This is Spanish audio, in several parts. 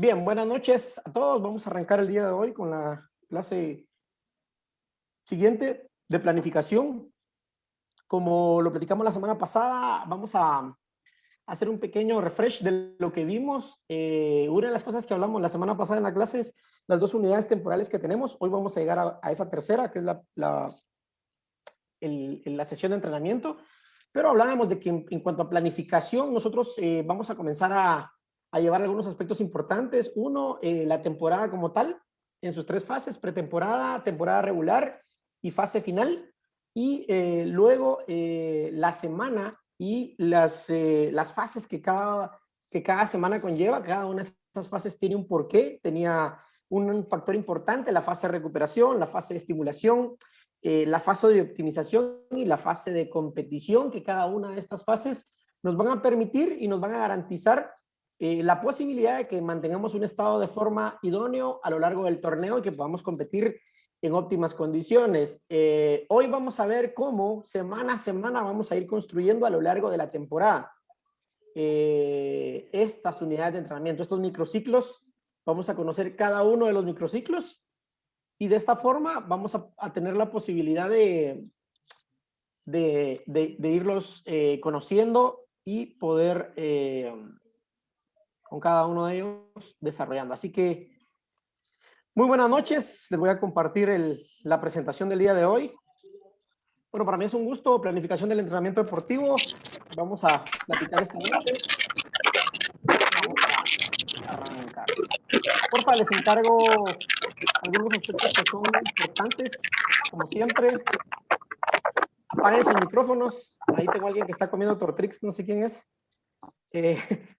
Bien, buenas noches a todos. Vamos a arrancar el día de hoy con la clase siguiente de planificación. Como lo platicamos la semana pasada, vamos a hacer un pequeño refresh de lo que vimos. Una de las cosas que hablamos la semana pasada en la clase es las dos unidades temporales que tenemos. Hoy vamos a llegar a esa tercera, que es la sesión de entrenamiento. Pero hablábamos de que en cuanto a planificación, nosotros vamos a comenzar a llevar algunos aspectos importantes. Uno, la temporada como tal, en sus tres fases: pretemporada, temporada regular y fase final. Y luego la semana y las fases que cada semana conlleva. Cada una de esas fases tiene un porqué, tenía un factor importante: la fase de recuperación, la fase de estimulación, la fase de optimización y la fase de competición, que cada una de estas fases nos van a permitir y nos van a garantizar la posibilidad de que mantengamos un estado de forma idóneo a lo largo del torneo y que podamos competir en óptimas condiciones. Hoy vamos a ver cómo semana a semana vamos a ir construyendo a lo largo de la temporada estas unidades de entrenamiento, estos microciclos. Vamos a conocer cada uno de los microciclos y de esta forma vamos a tener la posibilidad de irlos conociendo y poder con cada uno de ellos desarrollando. Así que muy buenas noches. Les voy a compartir la presentación del día de hoy. Bueno, para mí es un gusto. Planificación del entrenamiento deportivo. Vamos a platicar esta noche. Vamos a arrancar. Porfa, les encargo algunos aspectos que son importantes, como siempre. Apaguen sus micrófonos. Ahí tengo a alguien que está comiendo Tortrix, no sé quién es.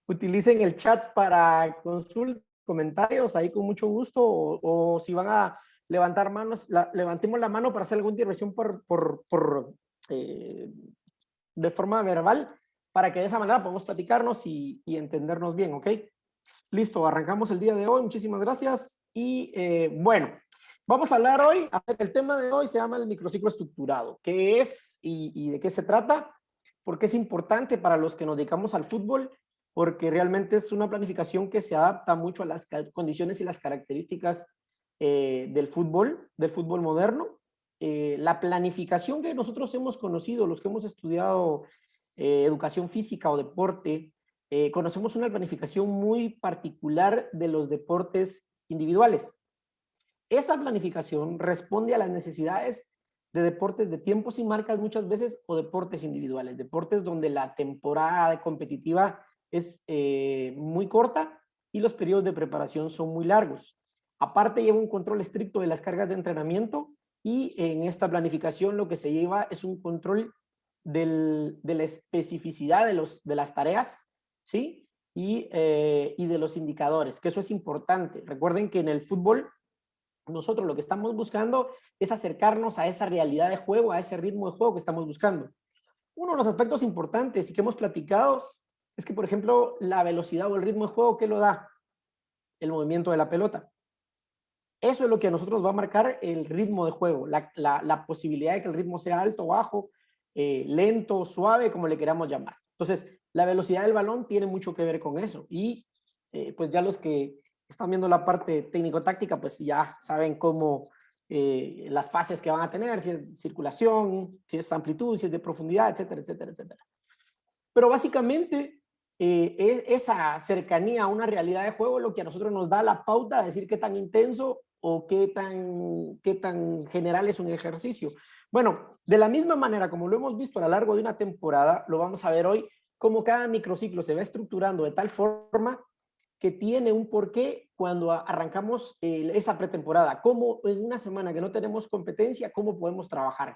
Utilicen el chat para consultas, comentarios, ahí con mucho gusto, o si van a levantar manos, levantemos la mano para hacer alguna intervención de forma verbal, para que de esa manera podamos platicarnos y entendernos bien, ¿ok? Listo, arrancamos el día de hoy. Muchísimas gracias. Y bueno, vamos a hablar hoy, el tema de hoy se llama el microciclo estructurado. ¿Qué es y de qué se trata? Porque es importante para los que nos dedicamos al fútbol, porque realmente es una planificación que se adapta mucho a las condiciones y las características del fútbol moderno. La planificación que nosotros hemos conocido, los que hemos estudiado educación física o deporte, conocemos una planificación muy particular de los deportes individuales. Esa planificación responde a las necesidades de deportes de tiempos y marcas muchas veces, o deportes individuales, deportes donde la temporada competitiva es muy corta y los periodos de preparación son muy largos. Aparte, lleva un control estricto de las cargas de entrenamiento, y en esta planificación lo que se lleva es un control de la especificidad de las tareas, ¿sí? Y de los indicadores, que eso es importante. Recuerden que en el fútbol nosotros lo que estamos buscando es acercarnos a esa realidad de juego, a ese ritmo de juego que estamos buscando. Uno de los aspectos importantes y que hemos platicado es que, por ejemplo, la velocidad o el ritmo de juego, ¿qué lo da? El movimiento de la pelota. Eso es lo que a nosotros va a marcar el ritmo de juego, la posibilidad de que el ritmo sea alto o bajo, lento, suave, como le queramos llamar. Entonces, la velocidad del balón tiene mucho que ver con eso. Y pues ya los que están viendo la parte técnico-táctica, pues ya saben cómo las fases que van a tener, si es circulación, si es amplitud, si es de profundidad, etcétera, etcétera, etcétera. Pero básicamente esa cercanía a una realidad de juego es lo que a nosotros nos da la pauta de decir qué tan intenso o qué tan general es un ejercicio. Bueno, de la misma manera como lo hemos visto a lo largo de una temporada, lo vamos a ver hoy, cómo cada microciclo se va estructurando de tal forma que tiene un porqué cuando arrancamos esa pretemporada. Cómo en una semana que no tenemos competencia, cómo podemos trabajar.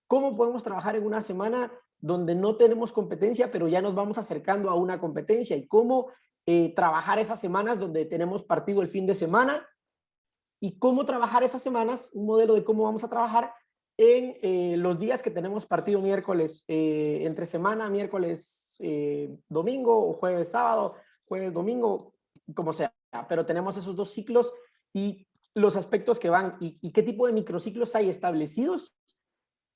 ¿Cómo podemos trabajar en una semana donde no tenemos competencia, pero ya nos vamos acercando a una competencia? Y cómo trabajar esas semanas donde tenemos partido el fin de semana, y cómo trabajar esas semanas, un modelo de cómo vamos a trabajar en los días que tenemos partido miércoles, entre semana, miércoles, domingo, o jueves, sábado, jueves, domingo, como sea. Pero tenemos esos dos ciclos y los aspectos que van y qué tipo de microciclos hay establecidos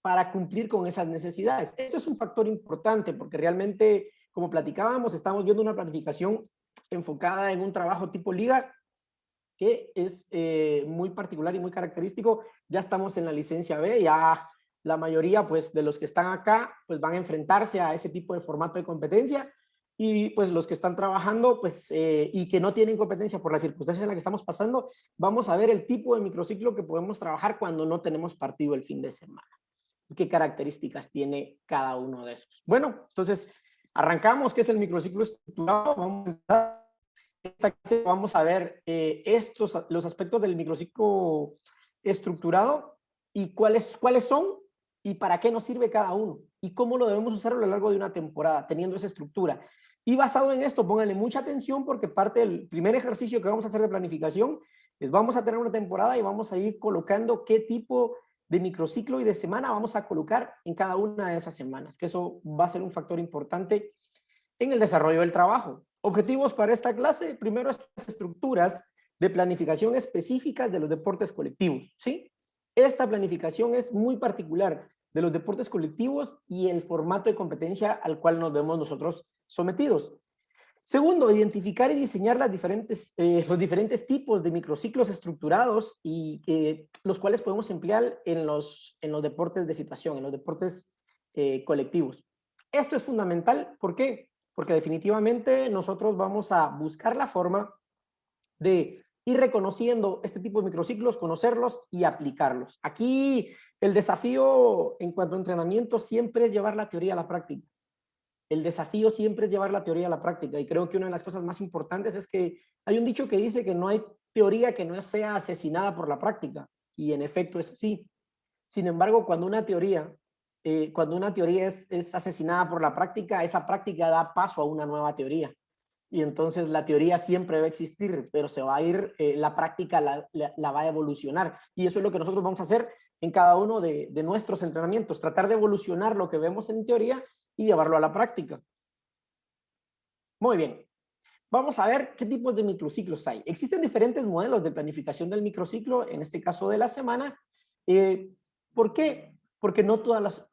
para cumplir con esas necesidades. Esto es un factor importante porque realmente, como platicábamos, estamos viendo una planificación enfocada en un trabajo tipo liga, que es muy particular y muy característico. Ya estamos en la licencia B, ya la mayoría pues de los que están acá pues van a enfrentarse a ese tipo de formato de competencia, y pues los que están trabajando pues y que no tienen competencia por las circunstancias en las que estamos pasando, vamos a ver el tipo de microciclo que podemos trabajar cuando no tenemos partido el fin de semana. ¿Qué características tiene cada uno de esos? Bueno, entonces arrancamos. ¿Qué es el microciclo estructurado? Vamos a empezar. Esta clase vamos a ver los aspectos del microciclo estructurado y cuáles son y para qué nos sirve cada uno y cómo lo debemos usar a lo largo de una temporada, teniendo esa estructura. Y basado en esto, pónganle mucha atención, porque parte del primer ejercicio que vamos a hacer de planificación es: vamos a tener una temporada y vamos a ir colocando qué tipo de microciclo y de semana vamos a colocar en cada una de esas semanas, que eso va a ser un factor importante en el desarrollo del trabajo. Objetivos para esta clase: primero, estas estructuras de planificación específicas de los deportes colectivos, ¿sí? Esta planificación es muy particular de los deportes colectivos y el formato de competencia al cual nos vemos nosotros sometidos. Segundo, identificar y diseñar los diferentes tipos de microciclos estructurados y los cuales podemos emplear en los deportes de situación, en los deportes colectivos. Esto es fundamental. ¿Por qué? Porque definitivamente nosotros vamos a buscar la forma de ir reconociendo este tipo de microciclos, conocerlos y aplicarlos. Aquí el desafío en cuanto a entrenamiento siempre es llevar la teoría a la práctica. El desafío siempre es llevar la teoría a la práctica, y creo que una de las cosas más importantes es que hay un dicho que dice que no hay teoría que no sea asesinada por la práctica, y en efecto es así. Sin embargo, cuando una teoría es asesinada por la práctica, esa práctica da paso a una nueva teoría. Y entonces la teoría siempre va a existir, pero se va a ir, la práctica la va a evolucionar. Y eso es lo que nosotros vamos a hacer en cada uno de nuestros entrenamientos: tratar de evolucionar lo que vemos en teoría y llevarlo a la práctica. Muy bien. Vamos a ver qué tipos de microciclos hay. Existen diferentes modelos de planificación del microciclo, en este caso de la semana. ¿Por qué? Porque no todas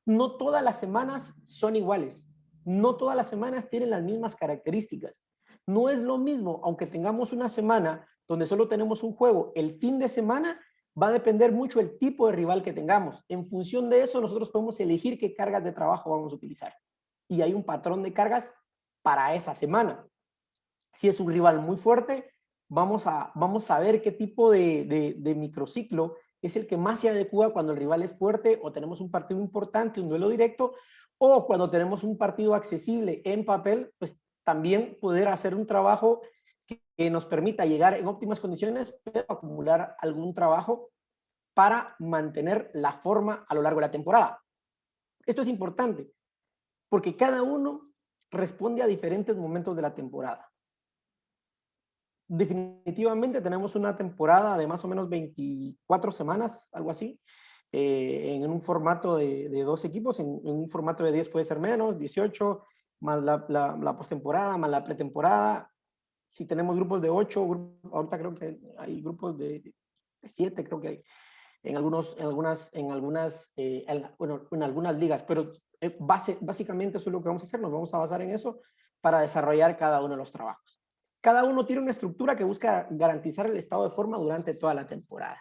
las semanas son iguales. No todas las semanas tienen las mismas características. No es lo mismo, aunque tengamos una semana donde solo tenemos un juego, el fin de semana va a depender mucho el tipo de rival que tengamos. En función de eso, nosotros podemos elegir qué cargas de trabajo vamos a utilizar. Y hay un patrón de cargas para esa semana. Si es un rival muy fuerte, vamos a ver qué tipo de microciclo es el que más se adecua cuando el rival es fuerte, o tenemos un partido importante, un duelo directo, o cuando tenemos un partido accesible en papel, pues también poder hacer un trabajo que nos permita llegar en óptimas condiciones, pero acumular algún trabajo para mantener la forma a lo largo de la temporada. Esto es importante porque cada uno responde a diferentes momentos de la temporada. Definitivamente tenemos una temporada de más o menos 24 semanas, algo así, en un formato de 2 equipos. En un formato de 10 puede ser menos, 18, más la postemporada, más la pretemporada. Si tenemos grupos de 8, ahorita creo que hay grupos de 7, creo que hay en algunas ligas, pero básicamente eso es lo que vamos a hacer. Nos vamos a basar en eso para desarrollar cada uno de los trabajos. Cada uno tiene una estructura que busca garantizar el estado de forma durante toda la temporada.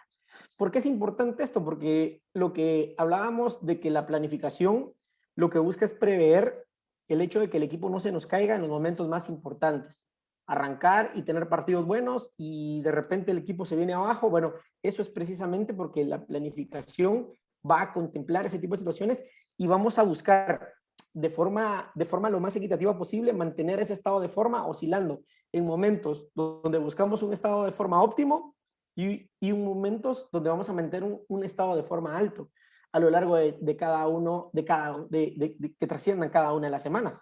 ¿Por qué es importante esto? Porque lo que hablábamos de que la planificación lo que busca es prever el hecho de que el equipo no se nos caiga en los momentos más importantes. Arrancar y tener partidos buenos y de repente el equipo se viene abajo. Bueno, eso es precisamente porque la planificación va a contemplar ese tipo de situaciones, y vamos a buscar de forma lo más equitativa posible mantener ese estado de forma oscilando en momentos donde buscamos un estado de forma óptimo y en momentos donde vamos a mantener un estado de forma alto a lo largo de cada uno, que trasciendan cada una de las semanas.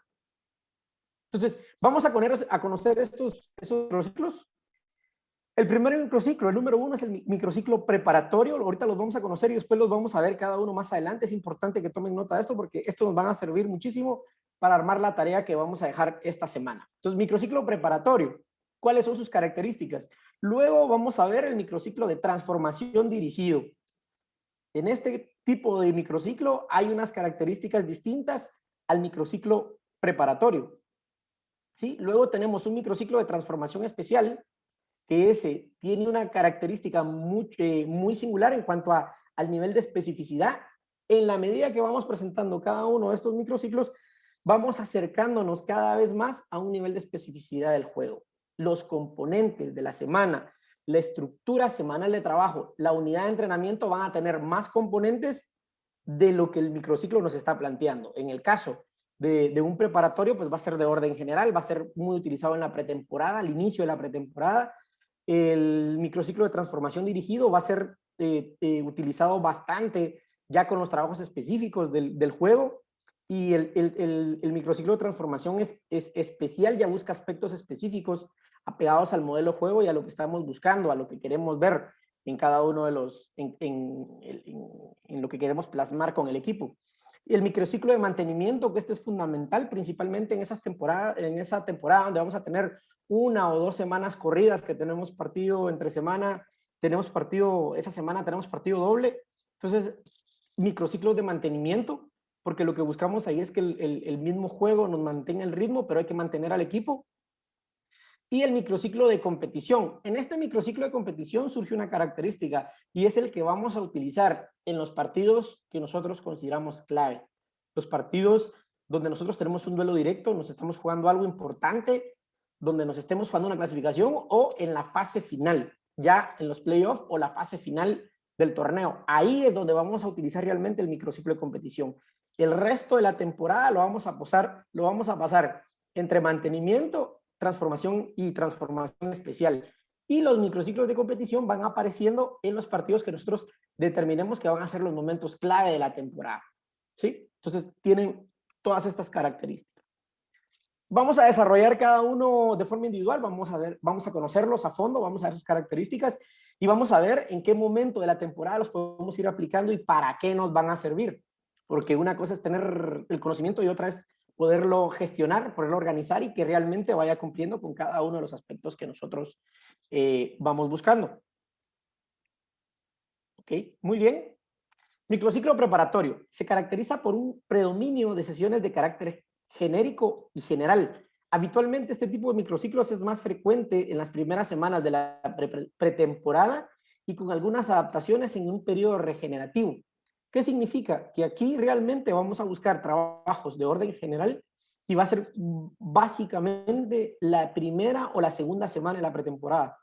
Entonces, vamos a conocer esos microciclos. El primer microciclo, el número 1, es el microciclo preparatorio. Ahorita los vamos a conocer y después los vamos a ver cada uno más adelante. Es importante que tomen nota de esto porque esto nos van a servir muchísimo para armar la tarea que vamos a dejar esta semana. Entonces, microciclo preparatorio, ¿cuáles son sus características? Luego vamos a ver el microciclo de transformación dirigido. En este tipo de microciclo hay unas características distintas al microciclo preparatorio. ¿sí? Luego tenemos un microciclo de transformación especial, que ese tiene una característica muy singular en cuanto al nivel de especificidad. En la medida que vamos presentando cada uno de estos microciclos, vamos acercándonos cada vez más a un nivel de especificidad del juego. Los componentes de la semana, la estructura semanal de trabajo, la unidad de entrenamiento van a tener más componentes de lo que el microciclo nos está planteando. En el caso de un preparatorio, pues va a ser de orden general, va a ser muy utilizado en la pretemporada, al inicio de la pretemporada. El microciclo de transformación dirigido va a ser utilizado bastante ya con los trabajos específicos del juego, y el microciclo de transformación es especial, ya busca aspectos específicos apegados al modelo juego y a lo que estamos buscando, a lo que queremos ver en cada uno de los, en lo que queremos plasmar con el equipo. Y el microciclo de mantenimiento, que este es fundamental, principalmente en esa temporada donde vamos a tener 1 o 2 semanas corridas, que tenemos partido entre semana, esa semana tenemos partido doble. Entonces, microciclos de mantenimiento, porque lo que buscamos ahí es que el mismo juego nos mantenga el ritmo, pero hay que mantener al equipo. Y el microciclo de competición. En este microciclo de competición surge una característica, y es el que vamos a utilizar en los partidos que nosotros consideramos clave. Los partidos donde nosotros tenemos un duelo directo, nos estamos jugando algo importante, donde nos estemos jugando una clasificación, o en la fase final, ya en los playoffs o la fase final del torneo. Ahí es donde vamos a utilizar realmente el microciclo de competición. El resto de la temporada lo vamos a pasar entre mantenimiento, transformación y transformación especial. Y los microciclos de competición van apareciendo en los partidos que nosotros determinemos que van a ser los momentos clave de la temporada, ¿sí? Entonces tienen todas estas características. Vamos a desarrollar cada uno de forma individual, vamos a conocerlos a fondo, vamos a ver sus características y vamos a ver en qué momento de la temporada los podemos ir aplicando y para qué nos van a servir. Porque una cosa es tener el conocimiento y otra es poderlo gestionar, poderlo organizar y que realmente vaya cumpliendo con cada uno de los aspectos que nosotros vamos buscando. ¿Ok? Muy bien. Microciclo preparatorio. Se caracteriza por un predominio de sesiones de carácter genérico y general. Habitualmente este tipo de microciclos es más frecuente en las primeras semanas de la pretemporada y con algunas adaptaciones en un periodo regenerativo. ¿Qué significa? Que aquí realmente vamos a buscar trabajos de orden general y va a ser básicamente la primera o la segunda semana de la pretemporada.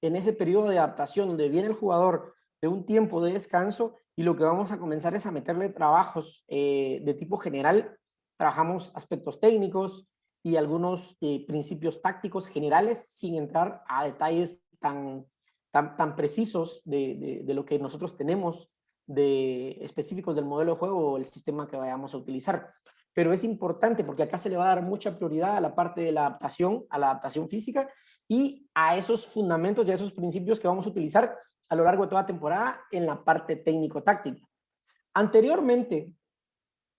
En ese periodo de adaptación donde viene el jugador de un tiempo de descanso y lo que vamos a comenzar es a meterle trabajos de tipo general. Trabajamos aspectos técnicos y algunos principios tácticos generales sin entrar a detalles tan precisos de lo que nosotros tenemos de específicos del modelo de juego o el sistema que vayamos a utilizar. Pero es importante porque acá se le va a dar mucha prioridad a la parte de la adaptación, a la adaptación física y a esos fundamentos y a esos principios que vamos a utilizar a lo largo de toda temporada en la parte técnico-táctica. Anteriormente,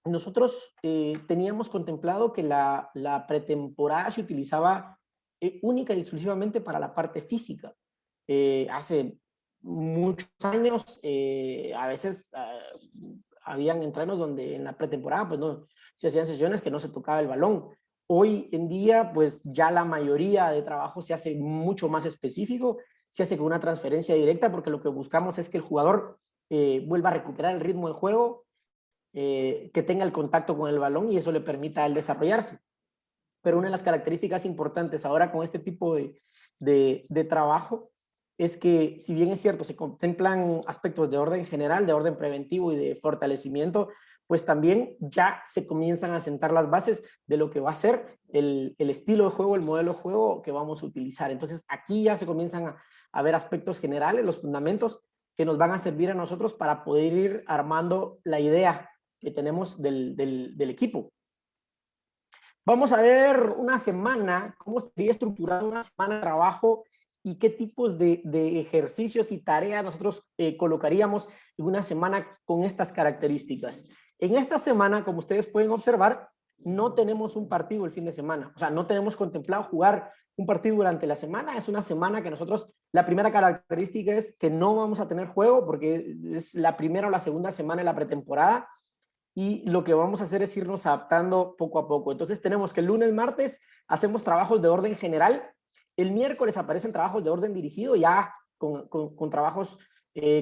nosotros teníamos contemplado que la pretemporada se utilizaba única y exclusivamente para la parte física. Hace muchos años, a veces habían entrenos donde en la pretemporada pues no se hacían sesiones que no se tocaba el balón. Hoy en día pues ya la mayoría de trabajo se hace mucho más específico, se hace con una transferencia directa porque lo que buscamos es que el jugador vuelva a recuperar el ritmo del juego, que tenga el contacto con el balón y eso le permita a él desarrollarse. Pero una de las características importantes ahora con este tipo de trabajo es que, si bien es cierto, se contemplan aspectos de orden general, de orden preventivo y de fortalecimiento, pues también ya se comienzan a sentar las bases de lo que va a ser el estilo de juego, el modelo de juego que vamos a utilizar. Entonces aquí ya se comienzan a ver aspectos generales, los fundamentos que nos van a servir a nosotros para poder ir armando la idea que tenemos del equipo. Vamos a ver una semana, cómo sería estructurada una semana de trabajo y qué tipos de ejercicios y tareas nosotros colocaríamos en una semana con estas características. En esta semana, como ustedes pueden observar, no tenemos un partido el fin de semana. O sea, no tenemos contemplado jugar un partido durante la semana. Es una semana que nosotros, la primera característica es que no vamos a tener juego porque es la primera o la segunda semana de la pretemporada. y lo que vamos a hacer es irnos adaptando poco a poco. Entonces tenemos que el lunes, martes hacemos trabajos de orden general, el miércoles aparecen trabajos de orden dirigido ya con trabajos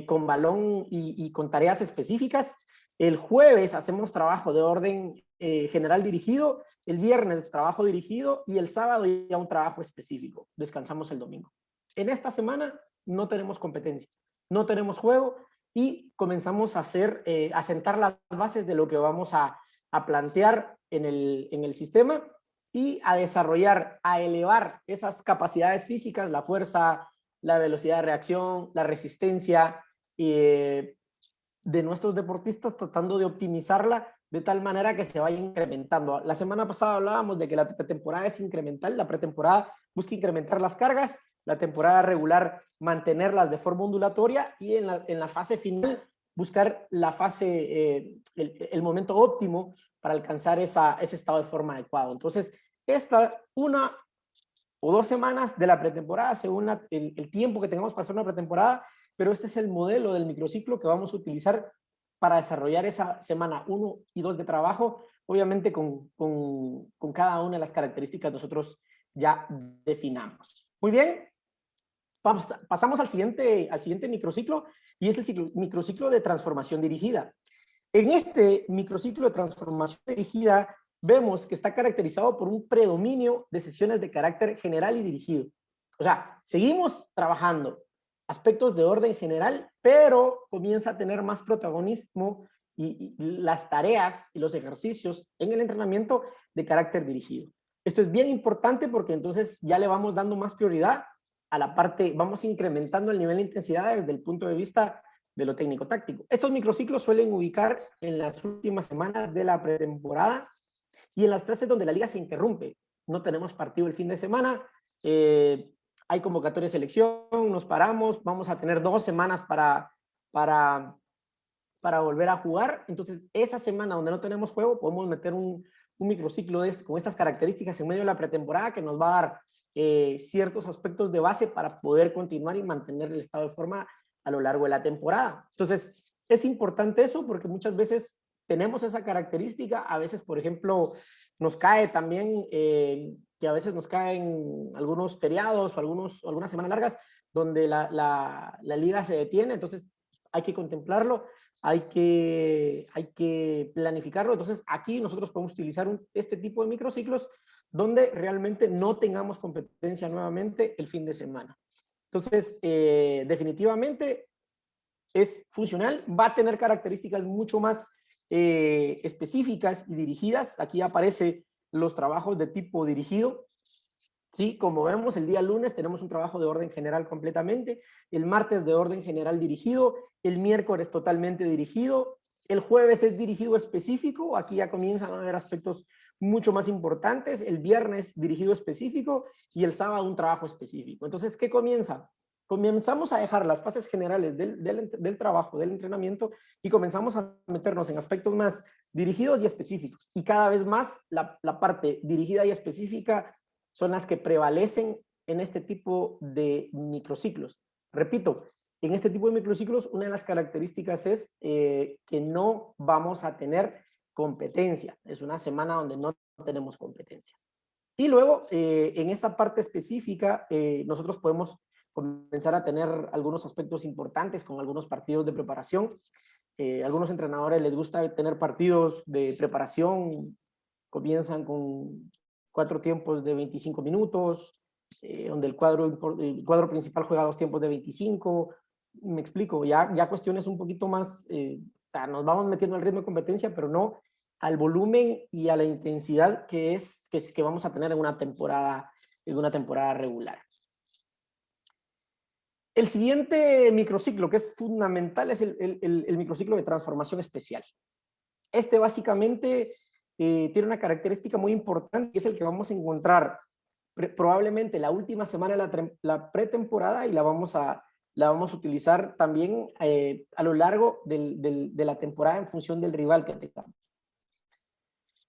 con balón y con tareas específicas. El jueves hacemos trabajo de orden general dirigido, el viernes trabajo dirigido y el sábado ya un trabajo específico. Descansamos el domingo. En esta semana no tenemos competencia, no tenemos juego y comenzamos a a sentar las bases de lo que vamos a plantear en el sistema y a desarrollar, a elevar esas capacidades físicas, la fuerza, la velocidad de reacción, la resistencia de nuestros deportistas, tratando de optimizarla de tal manera que se vaya incrementando. La semana pasada hablábamos de que la pretemporada es incremental, la pretemporada busca incrementar las cargas, la temporada regular mantenerlas de forma ondulatoria y en la fase final buscar la fase, el momento óptimo para alcanzar ese estado de forma adecuado. Entonces, esta una o 2 semanas de la pretemporada, según el tiempo que tengamos para hacer una pretemporada, pero este es el modelo del microciclo que vamos a utilizar para desarrollar esa semana 1 y 2 de trabajo, obviamente con cada una de las características nosotros ya definamos. Muy bien, pasamos al siguiente microciclo y es el microciclo de transformación dirigida. En este microciclo de transformación dirigida vemos que está caracterizado por un predominio de sesiones de carácter general y dirigido. O sea, seguimos trabajando aspectos de orden general, pero comienza a tener más protagonismo y las tareas y los ejercicios en el entrenamiento de carácter dirigido. Esto es bien importante porque entonces ya le vamos dando más prioridad a la parte, vamos incrementando el nivel de intensidad desde el punto de vista de lo técnico-táctico. Estos microciclos suelen ubicar en las últimas semanas de la pretemporada y en las fases donde la liga se interrumpe. No tenemos partido el fin de semana, hay convocatoria de selección, nos paramos, vamos a tener 2 semanas para volver a jugar. Entonces, esa semana donde no tenemos juego, podemos meter un microciclo con estas características en medio de la pretemporada que nos va a dar ciertos aspectos de base para poder continuar y mantener el estado de forma a lo largo de la temporada. Entonces, es importante eso porque muchas veces tenemos esa característica, a veces, por ejemplo, nos cae también, que a veces nos caen algunos feriados o algunas semanas largas donde la liga se detiene, entonces hay que contemplarlo, hay que planificarlo. Entonces aquí nosotros podemos utilizar este tipo de microciclos donde realmente no tengamos competencia nuevamente el fin de semana. Entonces, definitivamente es funcional, va a tener características mucho más específicas y dirigidas. Aquí aparece los trabajos de tipo dirigido. Sí, como vemos, el día lunes tenemos un trabajo de orden general completamente, el martes de orden general dirigido, el miércoles totalmente dirigido, el jueves es dirigido específico, aquí ya comienzan a haber aspectos mucho más importantes, el viernes dirigido específico y el sábado un trabajo específico. Entonces, ¿qué comienza? Comenzamos a dejar las fases generales del trabajo, del entrenamiento, y comenzamos a meternos en aspectos más dirigidos y específicos. Y cada vez más la parte dirigida y específica son las que prevalecen en este tipo de microciclos. Repito, en este tipo de microciclos una de las características es que no vamos a tener competencia. Es una semana donde no tenemos competencia. Y luego, en esa parte específica, nosotros podemos comenzar a tener algunos aspectos importantes con algunos partidos de preparación. Algunos entrenadores les gusta tener partidos de preparación, comienzan con 4 tiempos de 25 minutos, donde el cuadro principal juega 2 tiempos de 25. Me explico, ya cuestiones un poquito más, nos vamos metiendo al ritmo de competencia, pero no al volumen y a la intensidad que vamos a tener en una temporada regular. El siguiente microciclo que es fundamental es el microciclo de transformación especial. Este básicamente tiene una característica muy importante y es el que vamos a encontrar probablemente la última semana de la pretemporada y la vamos a utilizar también a lo largo de la temporada en función del rival que tengamos.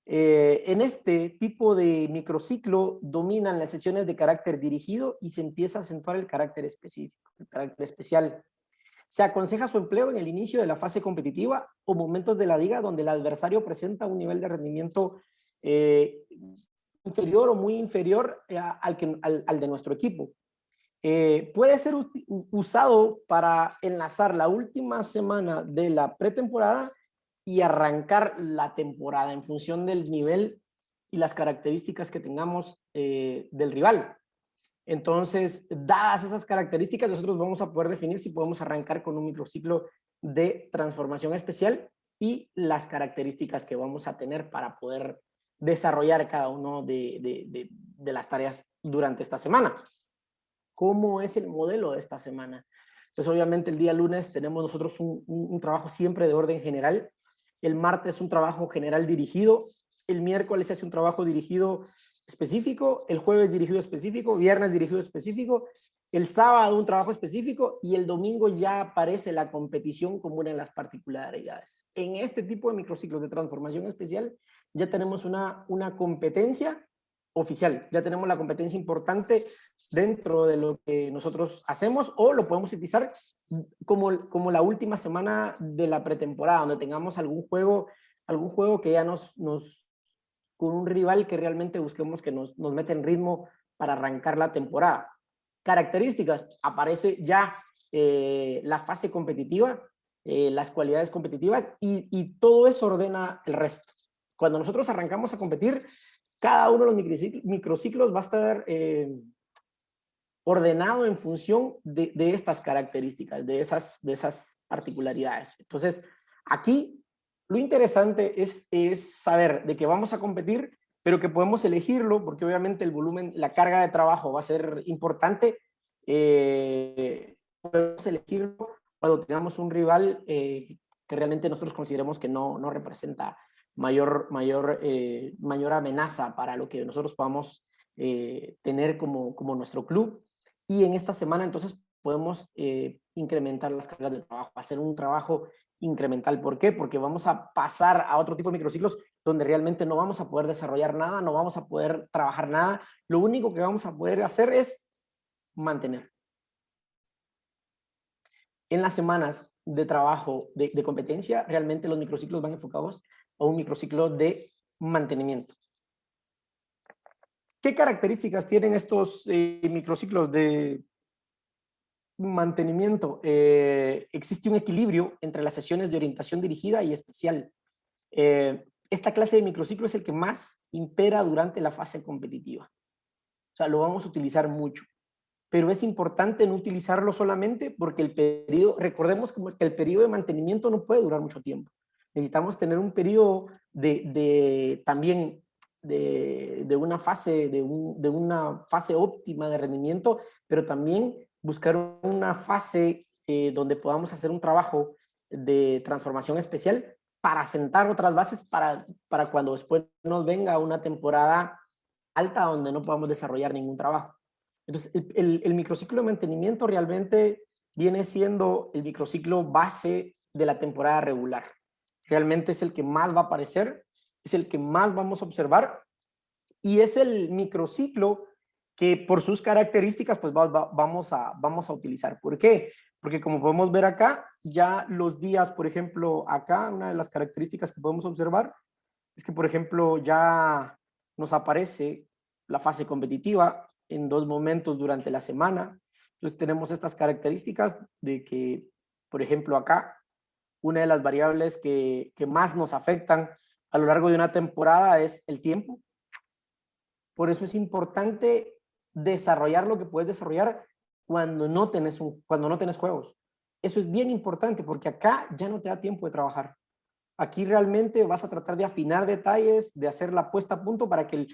En este tipo de microciclo dominan las sesiones de carácter dirigido y se empieza a acentuar el carácter específico, el carácter especial. Se aconseja su empleo en el inicio de la fase competitiva o momentos de la liga donde el adversario presenta un nivel de rendimiento inferior o muy inferior al de nuestro equipo. Puede ser usado para enlazar la última semana de la pretemporada y arrancar la temporada en función del nivel y las características que tengamos del rival. Entonces, dadas esas características, nosotros vamos a poder definir si podemos arrancar con un microciclo de transformación especial y las características que vamos a tener para poder desarrollar cada uno de las tareas durante esta semana. ¿Cómo es el modelo de esta semana? Pues obviamente el día lunes tenemos nosotros un trabajo siempre de orden general. El martes un trabajo general dirigido. El miércoles se hace un trabajo dirigido específico. El jueves dirigido específico. Viernes dirigido específico. El sábado un trabajo específico. Y el domingo ya aparece la competición como una de las particularidades. En este tipo de microciclos de transformación especial ya tenemos una competencia oficial. Ya tenemos la competencia importante dentro de lo que nosotros hacemos, o lo podemos utilizar como la última semana de la pretemporada, donde tengamos algún juego que ya con un rival que realmente busquemos que nos meta en ritmo para arrancar la temporada. Características, aparece ya la fase competitiva, las cualidades competitivas y todo eso ordena el resto. Cuando nosotros arrancamos a competir, cada uno de los microciclos va a estar ordenado en función de estas características, de esas particularidades. Entonces, aquí lo interesante es saber de que vamos a competir, pero que podemos elegirlo, porque obviamente el volumen, la carga de trabajo va a ser importante. Podemos elegirlo cuando tengamos un rival que realmente nosotros consideremos que no representa mayor amenaza para lo que nosotros podamos tener como nuestro club. Y en esta semana entonces podemos incrementar las cargas de trabajo, hacer un trabajo incremental. ¿Por qué? Porque vamos a pasar a otro tipo de microciclos donde realmente no vamos a poder desarrollar nada, no vamos a poder trabajar nada. Lo único que vamos a poder hacer es mantener. En las semanas de trabajo de competencia, realmente los microciclos van enfocados a un microciclo de mantenimiento. ¿Qué características tienen estos microciclos de mantenimiento? Existe un equilibrio entre las sesiones de orientación dirigida y especial. Esta clase de microciclo es el que más impera durante la fase competitiva. O sea, lo vamos a utilizar mucho. Pero es importante no utilizarlo solamente porque el periodo, recordemos que el periodo de mantenimiento no puede durar mucho tiempo. Necesitamos tener un periodo también de una fase óptima de rendimiento, pero también buscar una fase donde podamos hacer un trabajo de transformación especial para sentar otras bases para cuando después nos venga una temporada alta donde no podamos desarrollar ningún trabajo. Entonces, el microciclo de mantenimiento realmente viene siendo el microciclo base de la temporada regular. Realmente es el que más va a aparecer, es el que más vamos a observar y es el microciclo que por sus características pues vamos a utilizar. ¿Por qué? Porque como podemos ver acá, ya los días, por ejemplo, acá, una de las características que podemos observar es que, por ejemplo, ya nos aparece la fase competitiva en 2 momentos durante la semana. Entonces tenemos estas características de que, por ejemplo, acá, una de las variables que más nos afectan a lo largo de una temporada es el tiempo. Por eso es importante desarrollar lo que puedes desarrollar cuando no tenés juegos. Eso es bien importante porque acá ya no te da tiempo de trabajar. Aquí realmente vas a tratar de afinar detalles, de hacer la puesta a punto para que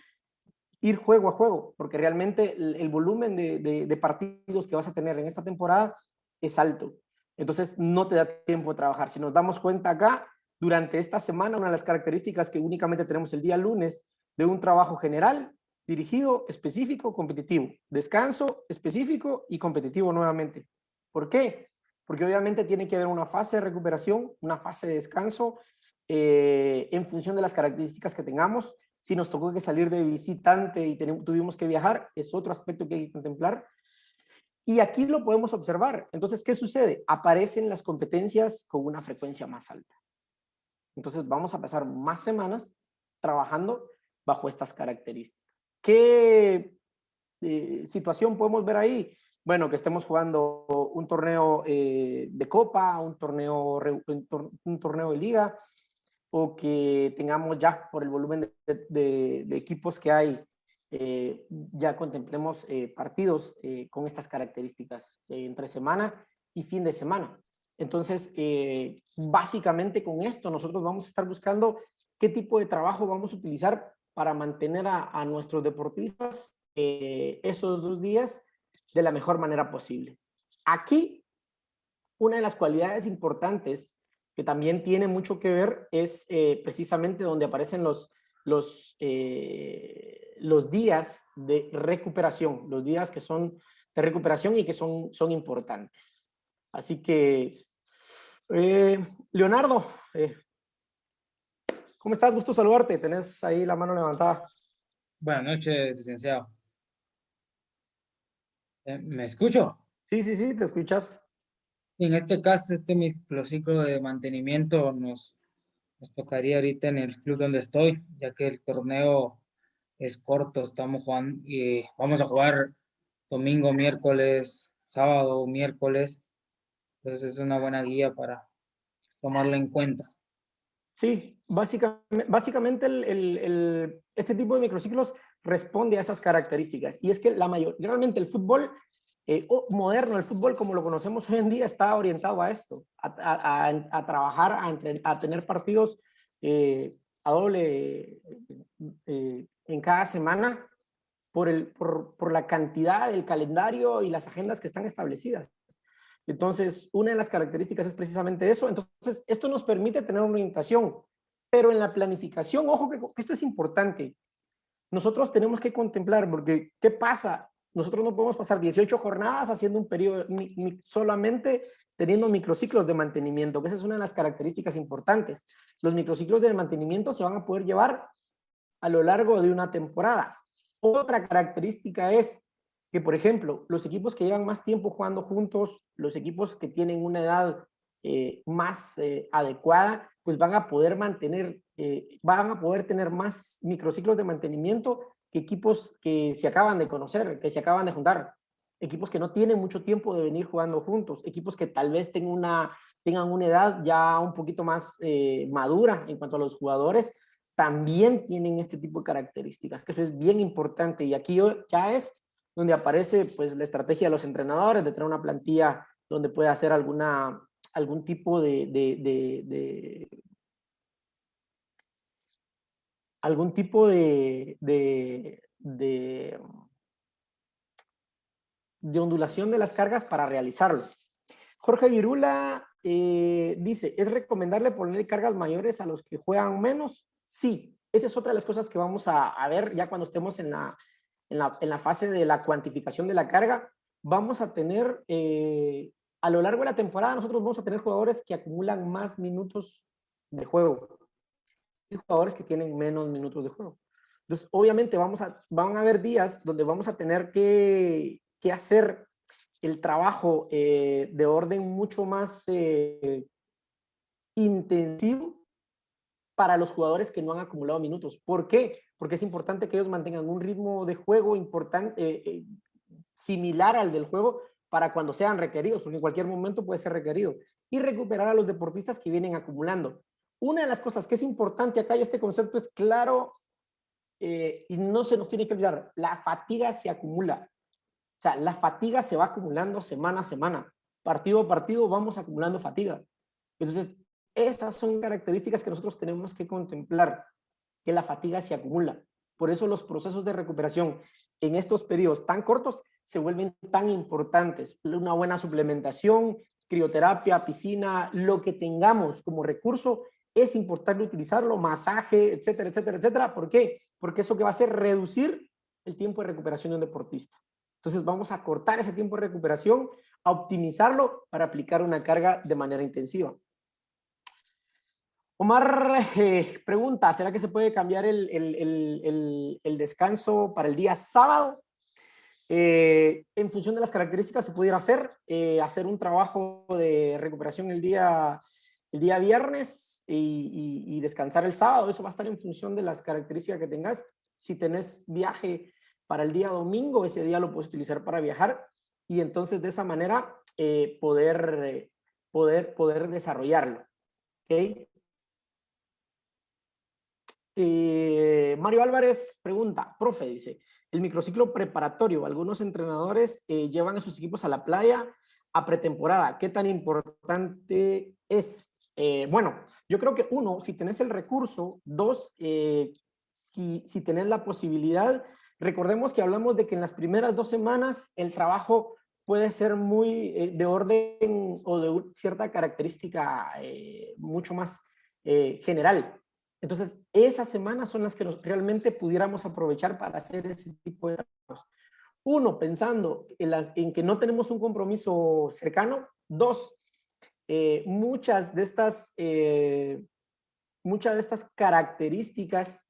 ir juego a juego, porque realmente el volumen de partidos que vas a tener en esta temporada es alto. Entonces no te da tiempo de trabajar. Si nos damos cuenta acá, durante esta semana, una de las características que únicamente tenemos el día lunes de un trabajo general, dirigido, específico, competitivo. Descanso, específico y competitivo nuevamente. ¿Por qué? Porque obviamente tiene que haber una fase de recuperación, una fase de descanso, en función de las características que tengamos. Si nos tocó que salir de visitante y tuvimos que viajar, es otro aspecto que hay que contemplar. Y aquí lo podemos observar. Entonces, ¿qué sucede? Aparecen las competencias con una frecuencia más alta. Entonces, vamos a pasar más semanas trabajando bajo estas características. ¿Qué situación podemos ver ahí? Bueno, que estemos jugando un torneo de copa, un torneo de liga, o que tengamos ya, por el volumen de equipos que hay, ya contemplemos partidos con estas características entre semana y fin de semana. Entonces, básicamente con esto nosotros vamos a estar buscando qué tipo de trabajo vamos a utilizar para mantener a nuestros deportistas esos 2 días de la mejor manera posible. Aquí, una de las cualidades importantes que también tiene mucho que ver es precisamente donde aparecen los días de recuperación, los días que son de recuperación y que son importantes. Así que, Leonardo, ¿cómo estás? Gusto saludarte. Tenés ahí la mano levantada. Buenas noches, licenciado. ¿Me escucho? Sí, sí, sí, te escuchas. En este caso, este microciclo de mantenimiento nos tocaría ahorita en el club donde estoy, ya que el torneo es corto, estamos jugando y vamos a jugar domingo, miércoles, sábado, miércoles. Entonces es una buena guía para tomarla en cuenta. Sí, básicamente este tipo de microciclos responde a esas características. Y es que realmente el fútbol moderno, el fútbol como lo conocemos hoy en día, está orientado a esto, a trabajar, a tener partidos a doble en cada semana por la cantidad, el calendario y las agendas que están establecidas. Entonces, una de las características es precisamente eso. Entonces, esto nos permite tener una orientación, pero en la planificación, ojo que esto es importante. Nosotros tenemos que contemplar, porque ¿qué pasa? Nosotros no podemos pasar 18 jornadas haciendo un periodo, solamente teniendo microciclos de mantenimiento, que esa es una de las características importantes. Los microciclos de mantenimiento se van a poder llevar a lo largo de una temporada. Otra característica es que, por ejemplo, los equipos que llevan más tiempo jugando juntos, los equipos que tienen una edad más adecuada, pues van a poder van a poder tener más microciclos de mantenimiento que equipos que se acaban de conocer, que se acaban de juntar, equipos que no tienen mucho tiempo de venir jugando juntos, equipos que tal vez tengan una edad ya un poquito más madura en cuanto a los jugadores, también tienen este tipo de características, que eso es bien importante. Y aquí ya es donde aparece pues la estrategia de los entrenadores de tener una plantilla donde puede hacer algún tipo algún tipo de ondulación de las cargas para realizarlo. Jorge Virula dice, ¿es recomendable poner cargas mayores a los que juegan menos? Sí, esa es otra de las cosas que vamos a ver ya cuando estemos en la fase de la cuantificación de la carga. Vamos a tener, a lo largo de la temporada, nosotros vamos a tener jugadores que acumulan más minutos de juego y jugadores que tienen menos minutos de juego. Entonces, obviamente van a haber días donde vamos a tener que hacer el trabajo de orden mucho más intensivo para los jugadores que no han acumulado minutos. ¿Por qué? Porque es importante que ellos mantengan un ritmo de juego similar al del juego para cuando sean requeridos, porque en cualquier momento puede ser requerido, y recuperar a los deportistas que vienen acumulando. Una de las cosas que es importante acá, y este concepto es claro y no se nos tiene que olvidar, la fatiga se acumula. O sea, la fatiga se va acumulando semana a semana. Partido a partido vamos acumulando fatiga. Entonces, esas son características que nosotros tenemos que contemplar, que la fatiga se acumula. Por eso los procesos de recuperación en estos periodos tan cortos se vuelven tan importantes. Una buena suplementación, crioterapia, piscina, lo que tengamos como recurso, es importante utilizarlo, masaje, etcétera, etcétera, etcétera. ¿Por qué? Porque eso que va a hacer reducir el tiempo de recuperación de un deportista. Entonces vamos a cortar ese tiempo de recuperación, a optimizarlo para aplicar una carga de manera intensiva. Omar pregunta, ¿será que se puede cambiar el descanso para el día sábado? En función de las características se pudiera hacer un trabajo de recuperación el día viernes y descansar el sábado. Eso va a estar en función de las características que tengas. Si tenés viaje para el día domingo, ese día lo puedes utilizar para viajar y entonces de esa manera poder desarrollarlo. ¿Okay? Mario Álvarez pregunta, profe, dice, el microciclo preparatorio, algunos entrenadores llevan a sus equipos a la playa a pretemporada. ¿Qué tan importante es? Bueno, yo creo que uno, si tenés el recurso, dos, si tenés la posibilidad, recordemos que hablamos de que en las primeras 2 semanas el trabajo puede ser muy de orden o de cierta característica mucho más general. Entonces, esas semanas son las que realmente pudiéramos aprovechar para hacer ese tipo de trabajos. Uno, pensando en que no tenemos un compromiso cercano. Dos, muchas de estas características,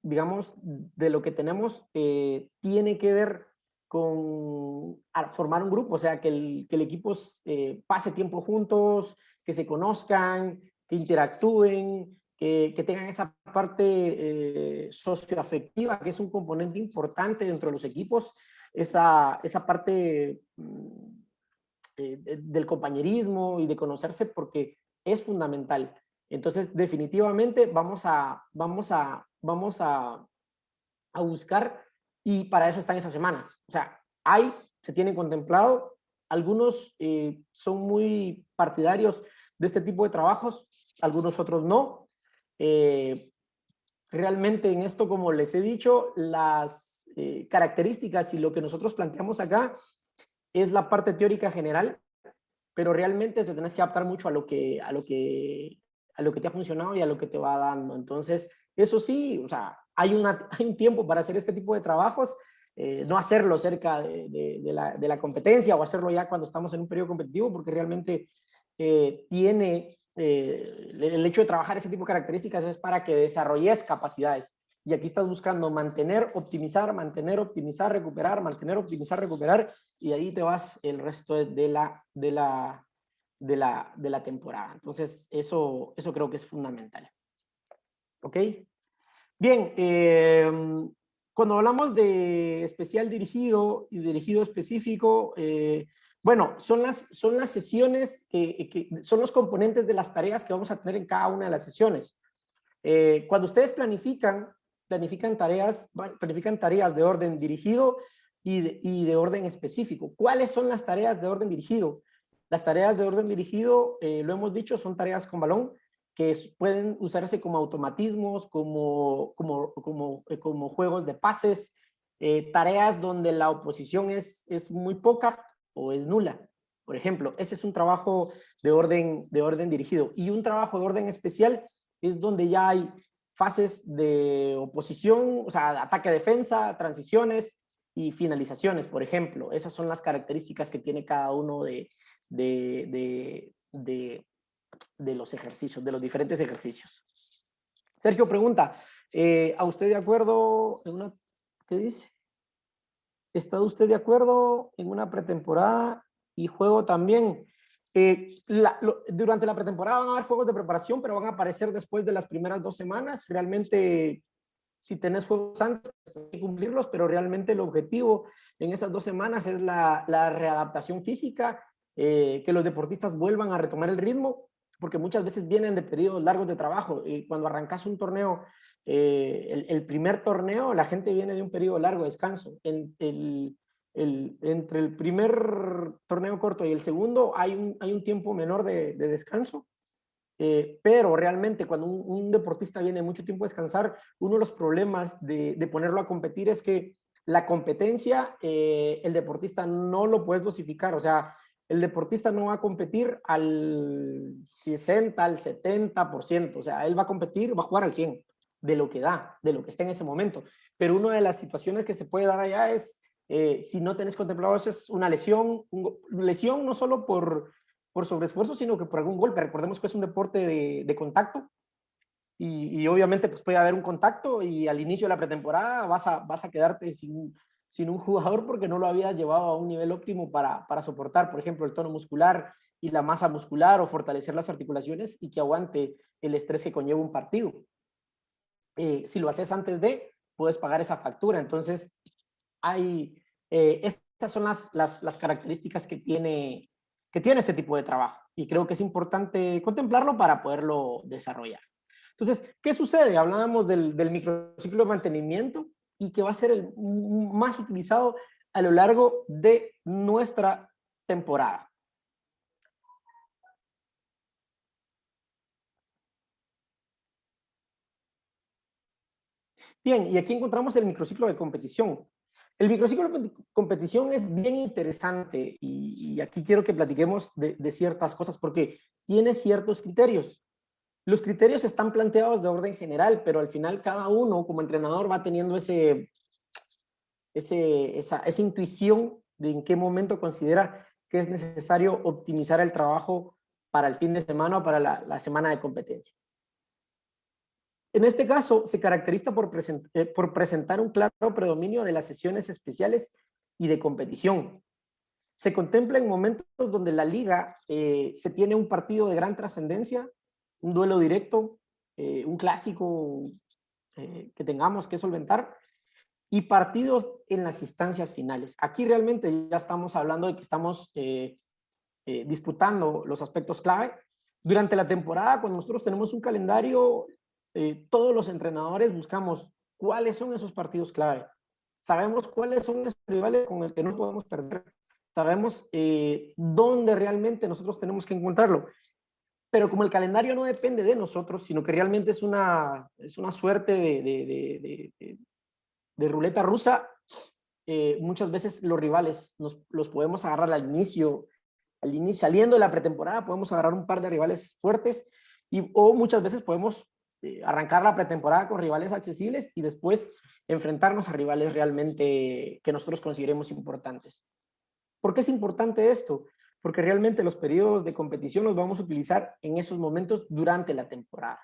digamos, de lo que tenemos, tiene que ver con formar un grupo, o sea, que el equipo pase tiempo juntos, que se conozcan, que interactúen, que tengan esa parte socioafectiva, que es un componente importante dentro de los equipos, esa parte del compañerismo y de conocerse, porque es fundamental. Entonces, definitivamente vamos a buscar, y para eso están esas semanas. O sea, se tienen contemplado, algunos son muy partidarios de este tipo de trabajos, algunos otros no. Realmente en esto, como les he dicho, las características y lo que nosotros planteamos acá es la parte teórica general, pero realmente te tenés que adaptar mucho a lo que te ha funcionado y a lo que te va dando. Entonces, eso sí, o sea, hay un tiempo para hacer este tipo de trabajos, no hacerlo cerca de la competencia o hacerlo ya cuando estamos en un periodo competitivo, porque realmente el hecho de trabajar ese tipo de características es para que desarrolles capacidades. Y aquí estás buscando mantener, optimizar, recuperar, mantener, optimizar, recuperar, y ahí te vas el resto de la temporada. Entonces, eso creo que es fundamental. ¿Ok? Bien, cuando hablamos de especial dirigido y dirigido específico, bueno, son las sesiones, son los componentes de las tareas que vamos a tener en cada una de las sesiones. Cuando ustedes planifican tareas de orden dirigido y de orden específico. ¿Cuáles son las tareas de orden dirigido? Las tareas de orden dirigido, lo hemos dicho, son tareas con balón que pueden usarse como automatismos, como juegos de pases, tareas donde la oposición es muy poca o es nula. Por ejemplo, ese es un trabajo de orden dirigido. Y un trabajo de orden especial es donde ya hay fases de oposición, o sea, ataque-defensa, transiciones y finalizaciones, por ejemplo. Esas son las características que tiene cada uno de los ejercicios, de los diferentes ejercicios. Sergio pregunta, ¿a usted de acuerdo en una, qué dice? ¿Está usted de acuerdo en una pretemporada y juego también? Durante la pretemporada van a haber juegos de preparación, pero van a aparecer después de las primeras 2 semanas. Realmente, si tenés juegos antes, hay que cumplirlos, pero realmente el objetivo en esas 2 semanas es la readaptación física, que los deportistas vuelvan a retomar el ritmo, porque muchas veces vienen de periodos largos de trabajo. Y cuando arrancas un torneo, el primer torneo, la gente viene de un periodo largo de descanso. Entre el primer torneo corto y el segundo hay un tiempo menor de descanso, pero realmente cuando un deportista viene mucho tiempo a descansar, uno de los problemas de ponerlo a competir es que la competencia, el deportista no lo puedes dosificar, o sea, el deportista no va a competir al 60, al 70%, o sea, él va a competir, va a jugar al 100% de lo que da, de lo que está en ese momento. Pero una de las situaciones que se puede dar allá es, si no tenés contemplado eso, es una lesión no solo por sobreesfuerzo, sino que por algún golpe. Recordemos que es un deporte de contacto y obviamente pues puede haber un contacto y al inicio de la pretemporada vas a quedarte sino un jugador porque no lo habías llevado a un nivel óptimo para soportar, por ejemplo, el tono muscular y la masa muscular o fortalecer las articulaciones y que aguante el estrés que conlleva un partido. Si lo haces antes de, puedes pagar esa factura. Entonces, estas son las características que tiene este tipo de trabajo y creo que es importante contemplarlo para poderlo desarrollar. Entonces, ¿qué sucede? Hablábamos del microciclo de mantenimiento y que va a ser el más utilizado a lo largo de nuestra temporada. Bien, y aquí encontramos el microciclo de competición. El microciclo de competición es bien interesante y aquí quiero que platiquemos de ciertas cosas porque tiene ciertos criterios. Los criterios están planteados de orden general, pero al final cada uno como entrenador va teniendo esa intuición de en qué momento considera que es necesario optimizar el trabajo para el fin de semana o para la semana de competencia. En este caso, se caracteriza por presentar un claro predominio de las sesiones especiales y de competición. Se contempla en momentos donde la liga se tiene un partido de gran trascendencia, un duelo directo, un clásico que tengamos que solventar, y partidos en las instancias finales. Aquí realmente ya estamos hablando de que estamos disputando los aspectos clave. Durante la temporada, cuando nosotros tenemos un calendario, todos los entrenadores buscamos cuáles son esos partidos clave. Sabemos cuáles son esos rivales con el que no podemos perder. Sabemos dónde realmente nosotros tenemos que encontrarlo. Pero como el calendario no depende de nosotros, sino que realmente es una suerte de ruleta rusa, muchas veces los rivales los podemos agarrar al inicio, saliendo de la pretemporada, podemos agarrar un par de rivales fuertes o muchas veces podemos arrancar la pretemporada con rivales accesibles y después enfrentarnos a rivales realmente que nosotros consideremos importantes. ¿Por qué es importante esto? Porque realmente los periodos de competición los vamos a utilizar en esos momentos durante la temporada.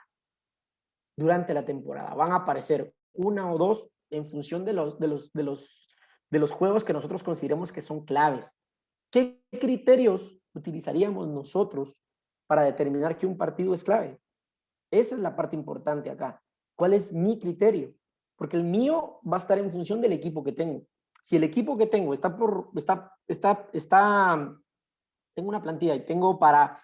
Durante la temporada van a aparecer una o dos en función de los juegos que nosotros consideremos que son claves. ¿Qué criterios utilizaríamos nosotros para determinar que un partido es clave? Esa es la parte importante acá. ¿Cuál es mi criterio? Porque el mío va a estar en función del equipo que tengo. Si el equipo que tengo tengo una plantilla y tengo para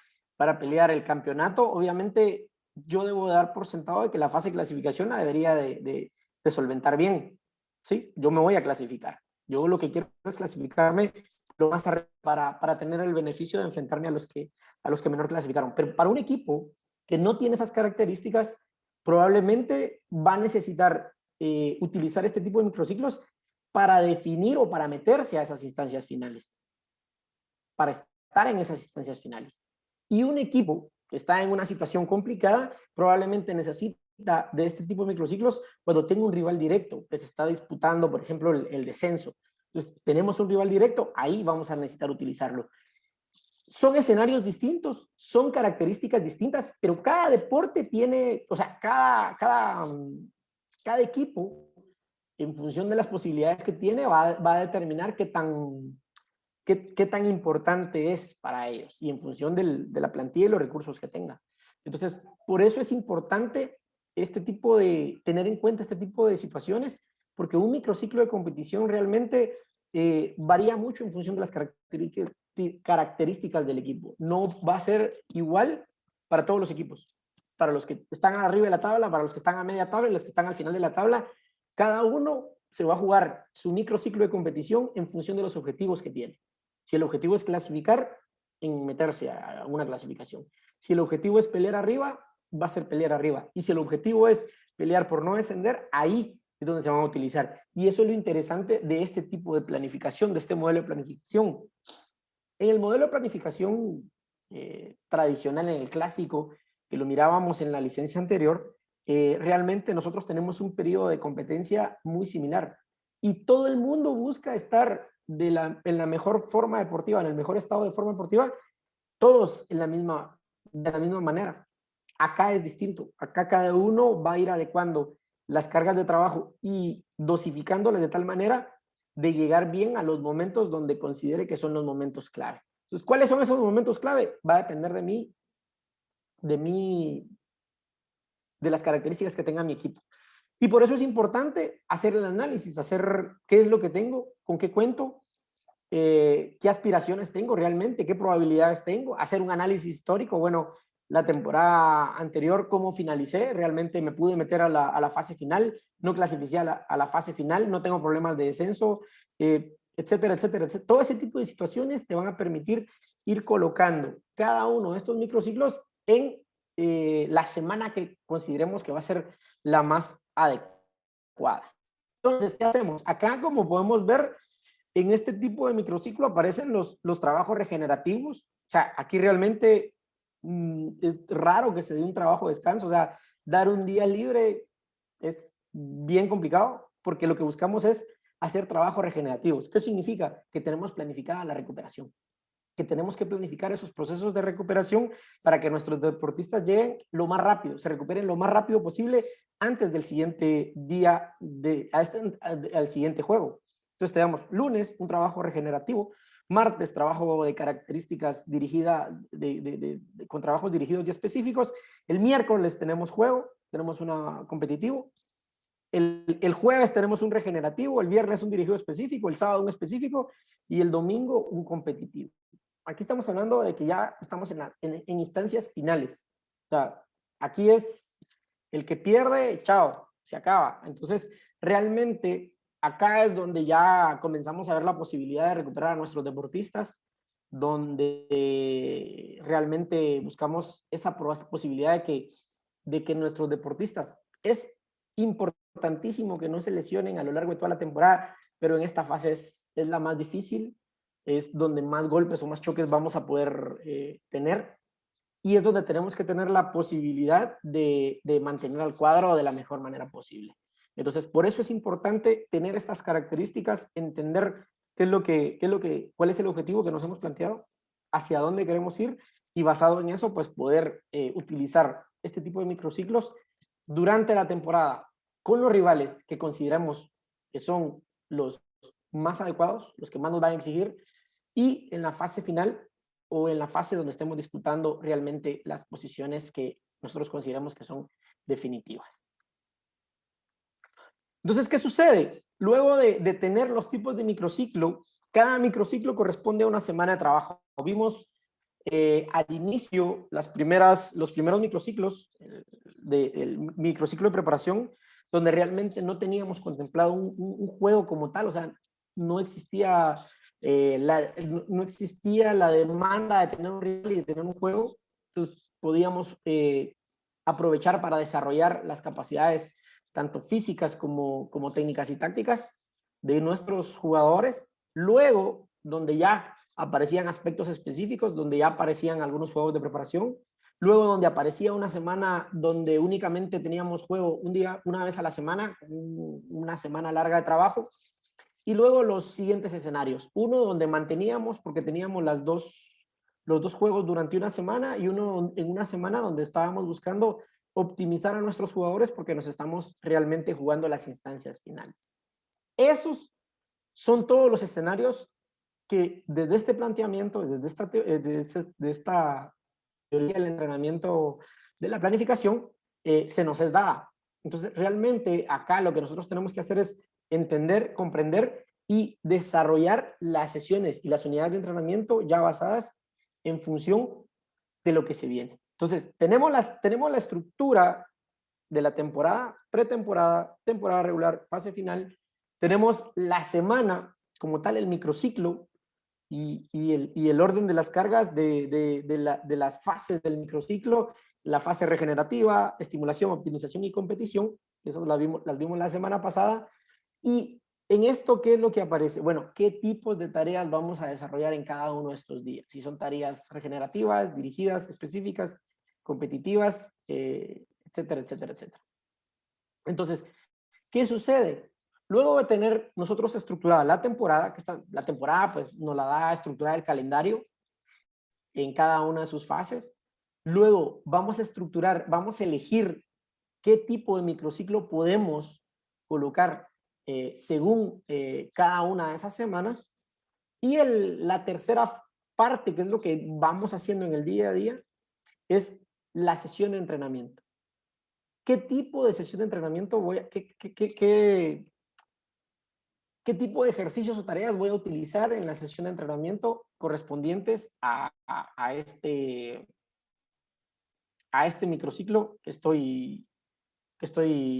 pelear el campeonato, obviamente yo debo dar por sentado de que la fase de clasificación la debería de solventar bien. ¿Sí? Yo me voy a clasificar. Yo lo que quiero es clasificarme lo más para tener el beneficio de enfrentarme a los que menor clasificaron. Pero para un equipo que no tiene esas características, probablemente va a necesitar utilizar este tipo de microciclos para definir o para meterse a esas instancias finales, para estar en esas instancias finales. Y un equipo que está en una situación complicada probablemente necesita de este tipo de microciclos cuando tenga un rival directo que se está disputando, por ejemplo, el descenso. Entonces, tenemos un rival directo, ahí vamos a necesitar utilizarlo. Son escenarios distintos, son características distintas, pero cada deporte tiene, o sea, cada equipo, en función de las posibilidades que tiene, va a determinar qué tan importante es para ellos y en función de la plantilla y los recursos que tenga. Entonces, por eso es importante tener en cuenta este tipo de situaciones, porque un microciclo de competición realmente varía mucho en función de las características del equipo. No va a ser igual para todos los equipos. Para los que están arriba de la tabla, para los que están a media tabla y los que están al final de la tabla, cada uno se va a jugar su microciclo de competición en función de los objetivos que tiene. Si el objetivo es clasificar, en meterse a una clasificación. Si el objetivo es pelear arriba, va a ser pelear arriba. Y si el objetivo es pelear por no descender, ahí es donde se van a utilizar. Y eso es lo interesante de este tipo de planificación, de este modelo de planificación. En el modelo de planificación tradicional, en el clásico, que lo mirábamos en la licencia anterior, realmente nosotros tenemos un periodo de competencia muy similar. Y todo el mundo busca estar en la mejor forma deportiva, en el mejor estado de forma deportiva, todos de la misma manera. Acá es distinto. Acá cada uno va a ir adecuando las cargas de trabajo y dosificándolas de tal manera de llegar bien a los momentos donde considere que son los momentos clave. Entonces, ¿cuáles son esos momentos clave? Va a depender de las características que tenga mi equipo. Y por eso es importante hacer el análisis, hacer qué es lo que tengo, con qué cuento, qué aspiraciones tengo realmente, qué probabilidades tengo, hacer un análisis histórico. Bueno, la temporada anterior, cómo finalicé, realmente me pude meter a la fase final, no clasifiqué a la fase final, no tengo problemas de descenso, etcétera, etcétera, etcétera. Todo ese tipo de situaciones te van a permitir ir colocando cada uno de estos microciclos en la semana que consideremos que va a ser la más adecuada. Entonces, ¿qué hacemos? Acá, como podemos ver, en este tipo de microciclo aparecen los trabajos regenerativos. O sea, aquí realmente es raro que se dé un trabajo de descanso. O sea, dar un día libre es bien complicado porque lo que buscamos es hacer trabajos regenerativos. ¿Qué significa? Que tenemos planificada la recuperación, que tenemos que planificar esos procesos de recuperación para que nuestros deportistas lleguen lo más rápido, se recuperen lo más rápido posible antes del siguiente día, al siguiente juego. Entonces tenemos lunes un trabajo regenerativo, martes trabajo de características con trabajos dirigidos y específicos, el miércoles tenemos juego, tenemos una competitivo, el jueves tenemos un regenerativo, el viernes un dirigido específico, el sábado un específico y el domingo un competitivo. Aquí estamos hablando de que ya estamos en instancias finales. O sea, aquí es el que pierde, chao, se acaba. Entonces, realmente acá es donde ya comenzamos a ver la posibilidad de recuperar a nuestros deportistas, donde realmente buscamos esa posibilidad de que nuestros deportistas, es importantísimo que no se lesionen a lo largo de toda la temporada, pero en esta fase es la más difícil, es donde más golpes o más choques vamos a poder tener, y es donde tenemos que tener la posibilidad de mantener al cuadro de la mejor manera posible. Entonces, por eso es importante tener estas características, entender cuál es el objetivo que nos hemos planteado, hacia dónde queremos ir, y basado en eso, pues poder utilizar este tipo de microciclos durante la temporada con los rivales que consideramos que son los más adecuados, los que más nos van a exigir, y en la fase final o en la fase donde estemos disputando realmente las posiciones que nosotros consideramos que son definitivas. Entonces, ¿qué sucede? Luego de tener los tipos de microciclo, cada microciclo corresponde a una semana de trabajo. Vimos al inicio los primeros microciclos del microciclo de preparación, donde realmente no teníamos contemplado un juego como tal, o sea, no existía no existía la demanda de tener un rival y de tener un juego. Entonces podíamos aprovechar para desarrollar las capacidades tanto físicas como técnicas y tácticas de nuestros jugadores. Luego, donde ya aparecían aspectos específicos, donde ya aparecían algunos juegos de preparación. Luego, donde aparecía una semana donde únicamente teníamos juego una vez a la semana, una semana larga de trabajo. Y luego los siguientes escenarios. Uno donde manteníamos, porque teníamos los dos juegos durante una semana, y uno en una semana donde estábamos buscando optimizar a nuestros jugadores porque nos estamos realmente jugando las instancias finales. Esos son todos los escenarios que desde este planteamiento, desde esta teoría del entrenamiento de la planificación, se nos es dada. Entonces, realmente acá lo que nosotros tenemos que hacer es entender, comprender y desarrollar las sesiones y las unidades de entrenamiento ya basadas en función de lo que se viene. Entonces, tenemos la estructura de la temporada, pretemporada, temporada regular, fase final. Tenemos la semana como tal, el microciclo y el orden de las cargas de las fases del microciclo, la fase regenerativa, estimulación, optimización y competición. Esas las vimos la semana pasada. Y en esto, ¿qué es lo que aparece? Bueno, ¿qué tipos de tareas vamos a desarrollar en cada uno de estos días? Si son tareas regenerativas, dirigidas, específicas, competitivas, etcétera, etcétera, etcétera. Entonces, ¿qué sucede? Luego de tener nosotros estructurada la temporada, la temporada pues nos la da estructurada el calendario en cada una de sus fases. Luego vamos a elegir qué tipo de microciclo podemos colocar según cada una de esas semanas. Y la tercera parte, que es lo que vamos haciendo en el día a día, es la sesión de entrenamiento. ¿Qué tipo de sesión de entrenamiento qué tipo de ejercicios o tareas voy a utilizar en la sesión de entrenamiento correspondientes a este microciclo que estoy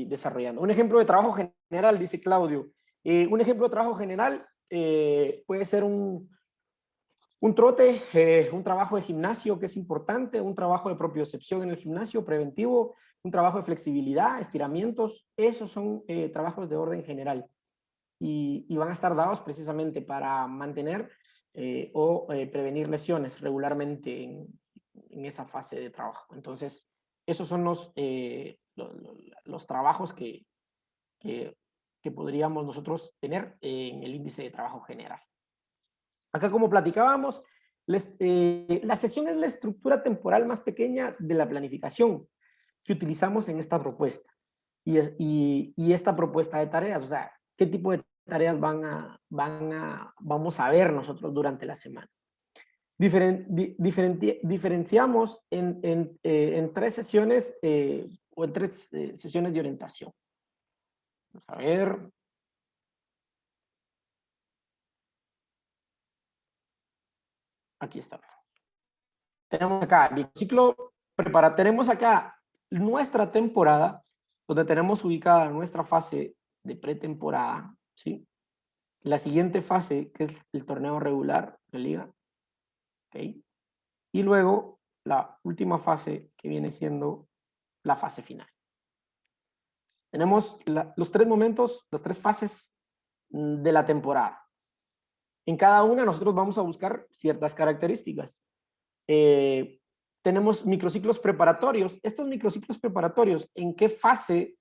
desarrollando? Un ejemplo de trabajo general, dice Claudio. Un ejemplo de trabajo general puede ser un trote, un trabajo de gimnasio que es importante, un trabajo de propiocepción en el gimnasio preventivo, un trabajo de flexibilidad, estiramientos. Esos son trabajos de orden general y van a estar dados precisamente para mantener o prevenir lesiones regularmente en esa fase de trabajo. Entonces, esos son los trabajos que podríamos nosotros tener en el índice de trabajo general. Acá, como platicábamos, la sesión es la estructura temporal más pequeña de la planificación que utilizamos en esta propuesta. Y esta propuesta de tareas, o sea, ¿qué tipo de tareas vamos a ver nosotros durante la semana? Diferenciamos en 3 sesiones o en 3 sesiones de orientación. Vamos a ver. Aquí está. Tenemos acá el microciclo preparatorio. Tenemos acá nuestra temporada, donde tenemos ubicada nuestra fase de pretemporada, ¿sí? La siguiente fase, que es el torneo regular de liga. ¿Okay? Y luego la última fase, que viene siendo la fase final. Tenemos los 3 momentos, las 3 fases de la temporada. En cada una nosotros vamos a buscar ciertas características. Tenemos microciclos preparatorios. Estos microciclos preparatorios, ¿en qué fase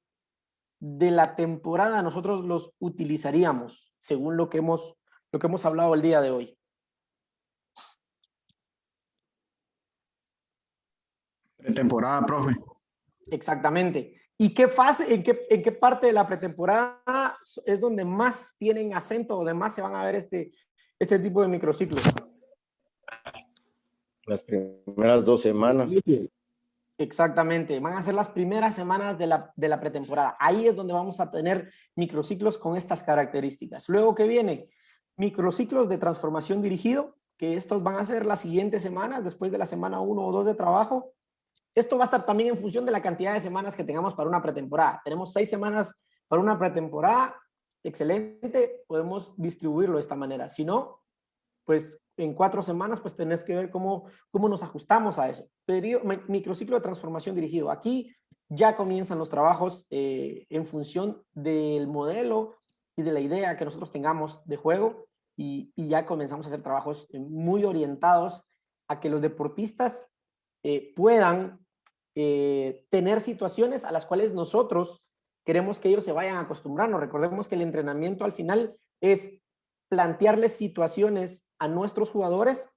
de la temporada nosotros los utilizaríamos según lo que hemos hablado el día de hoy? Pretemporada, profe. Exactamente. ¿Y qué fase, en qué parte de la pretemporada es donde más tienen acento, donde más se van a ver este tipo de microciclos? Las primeras 2 semanas. Exactamente, van a ser las primeras semanas de la pretemporada. Ahí es donde vamos a tener microciclos con estas características. Luego, ¿qué viene? Microciclos de transformación dirigido, que estos van a ser las siguientes semanas, después de la semana 1 o 2 de trabajo. Esto va a estar también en función de la cantidad de semanas que tengamos para una pretemporada. Tenemos 6 semanas para una pretemporada, excelente, podemos distribuirlo de esta manera. Si no, pues en 4 semanas, pues tenés que ver cómo nos ajustamos a eso. Microciclo de transformación dirigido. Aquí ya comienzan los trabajos en función del modelo y de la idea que nosotros tengamos de juego y ya comenzamos a hacer trabajos muy orientados a que los deportistas puedan tener situaciones a las cuales nosotros queremos que ellos se vayan acostumbrando. Recordemos que el entrenamiento al final es plantearles situaciones a nuestros jugadores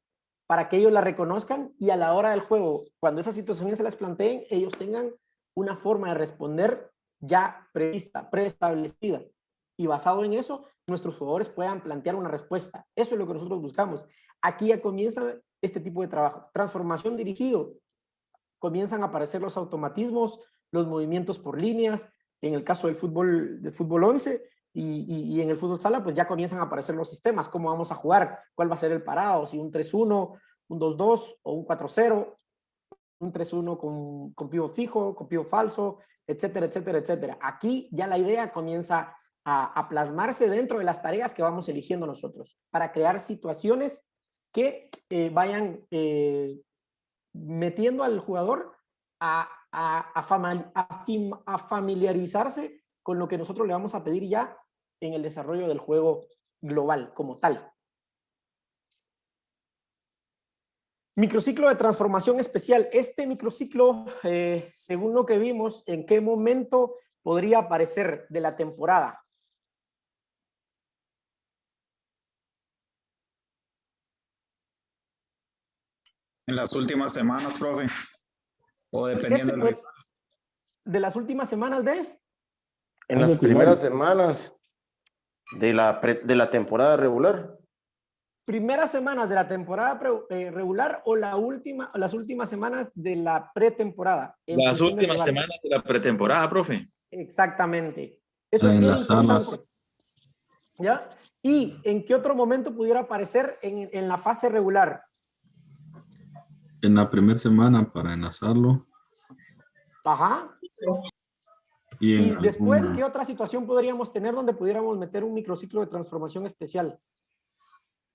para que ellos la reconozcan y a la hora del juego, cuando esas situaciones se las planteen, ellos tengan una forma de responder ya prevista, preestablecida. Y basado en eso, nuestros jugadores puedan plantear una respuesta. Eso es lo que nosotros buscamos. Aquí ya comienza este tipo de trabajo. Transformación dirigido. Comienzan a aparecer los automatismos, los movimientos por líneas. En el caso del fútbol 11, y en el fútbol sala, pues ya comienzan a aparecer los sistemas, cómo vamos a jugar, cuál va a ser el parado, si un 3-1, un 2-2 o un 4-0, un 3-1 con pívot fijo, con pívot falso, etcétera, etcétera, etcétera. Aquí ya la idea comienza a plasmarse dentro de las tareas que vamos eligiendo nosotros, para crear situaciones que vayan metiendo al jugador a familiarizarse con lo que nosotros le vamos a pedir ya en el desarrollo del juego global como tal. Microciclo de transformación especial. Este microciclo, según lo que vimos, ¿en qué momento podría aparecer de la temporada? En las últimas semanas, profe. O dependiendo del... De las últimas semanas de... En las primeras semanas. de la temporada regular. ¿Primeras semanas de la temporada regular o las últimas semanas de la pretemporada? Las últimas semanas de la pretemporada, profe. Exactamente. Eso es bien importante. ¿Ya? ¿Y en qué otro momento pudiera aparecer en la fase regular? En la primera semana para enlazarlo. Ajá. Y después, ¿qué otra situación podríamos tener donde pudiéramos meter un microciclo de transformación especial?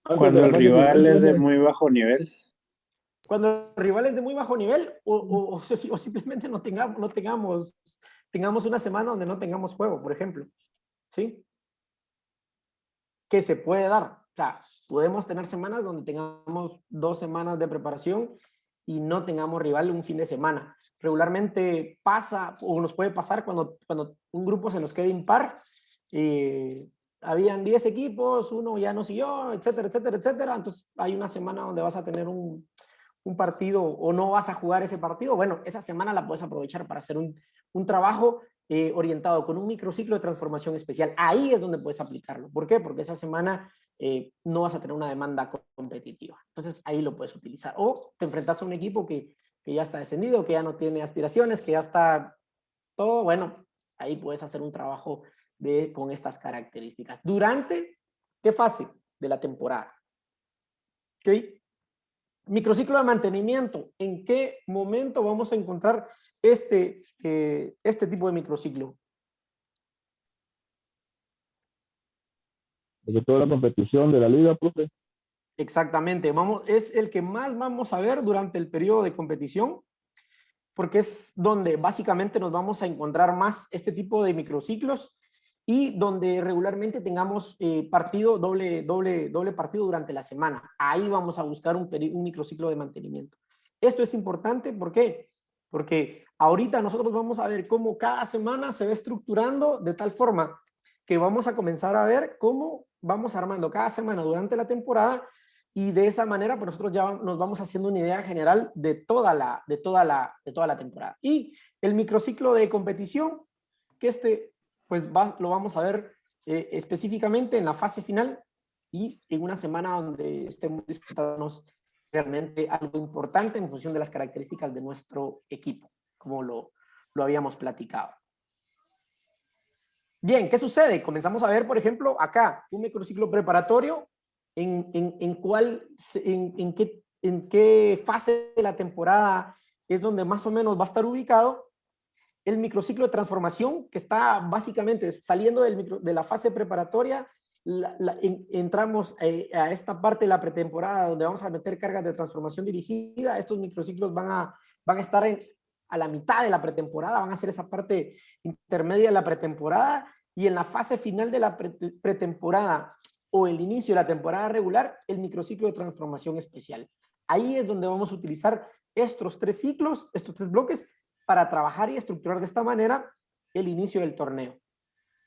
Cuando el rival es de muy bajo nivel. Cuando el rival es de muy bajo nivel o simplemente no tengamos una semana donde no tengamos juego, por ejemplo. ¿Sí? Que se puede dar. O sea, podemos tener semanas donde tengamos 2 semanas de preparación y no tengamos rival un fin de semana. Regularmente pasa o nos puede pasar cuando un grupo se nos quede impar. Habían 10 equipos, uno ya no siguió, etcétera, etcétera, etcétera. Entonces hay una semana donde vas a tener un partido o no vas a jugar ese partido. Bueno, esa semana la puedes aprovechar para hacer un trabajo orientado con un microciclo de transformación especial. Ahí es donde puedes aplicarlo. ¿Por qué? Porque esa semana no vas a tener una demanda competitiva. Entonces ahí lo puedes utilizar. O te enfrentas a un equipo que ya está descendido, que ya no tiene aspiraciones, que ya está todo. Bueno, ahí puedes hacer un trabajo con estas características. ¿Durante qué fase de la temporada? ¿Ok? Microciclo de mantenimiento. ¿En qué momento vamos a encontrar este tipo de microciclo? De toda la competición de la liga, profe. Exactamente. Es el que más vamos a ver durante el periodo de competición, porque es donde básicamente nos vamos a encontrar más este tipo de microciclos y donde regularmente tengamos doble partido durante la semana. Ahí vamos a buscar un microciclo de mantenimiento. Esto es importante, ¿por qué? Porque ahorita nosotros vamos a ver cómo cada semana se va estructurando de tal forma que vamos a comenzar a ver cómo vamos armando cada semana durante la temporada y de esa manera pues nosotros ya nos vamos haciendo una idea general de toda la temporada. Y el microciclo de competición, que pues lo vamos a ver específicamente en la fase final y en una semana donde estemos disputándonos realmente algo importante en función de las características de nuestro equipo, como lo habíamos platicado. Bien, ¿qué sucede? Comenzamos a ver, por ejemplo, acá, un microciclo preparatorio, en qué fase de la temporada es donde más o menos va a estar ubicado. El microciclo de transformación, que está básicamente saliendo de la fase preparatoria, entramos a esta parte de la pretemporada donde vamos a meter cargas de transformación dirigida. Estos microciclos van a estar a la mitad de la pretemporada, van a ser esa parte intermedia de la pretemporada, y en la fase final de la pretemporada o el inicio de la temporada regular, el microciclo de transformación especial. Ahí es donde vamos a utilizar estos 3 ciclos, estos 3 bloques, para trabajar y estructurar de esta manera el inicio del torneo.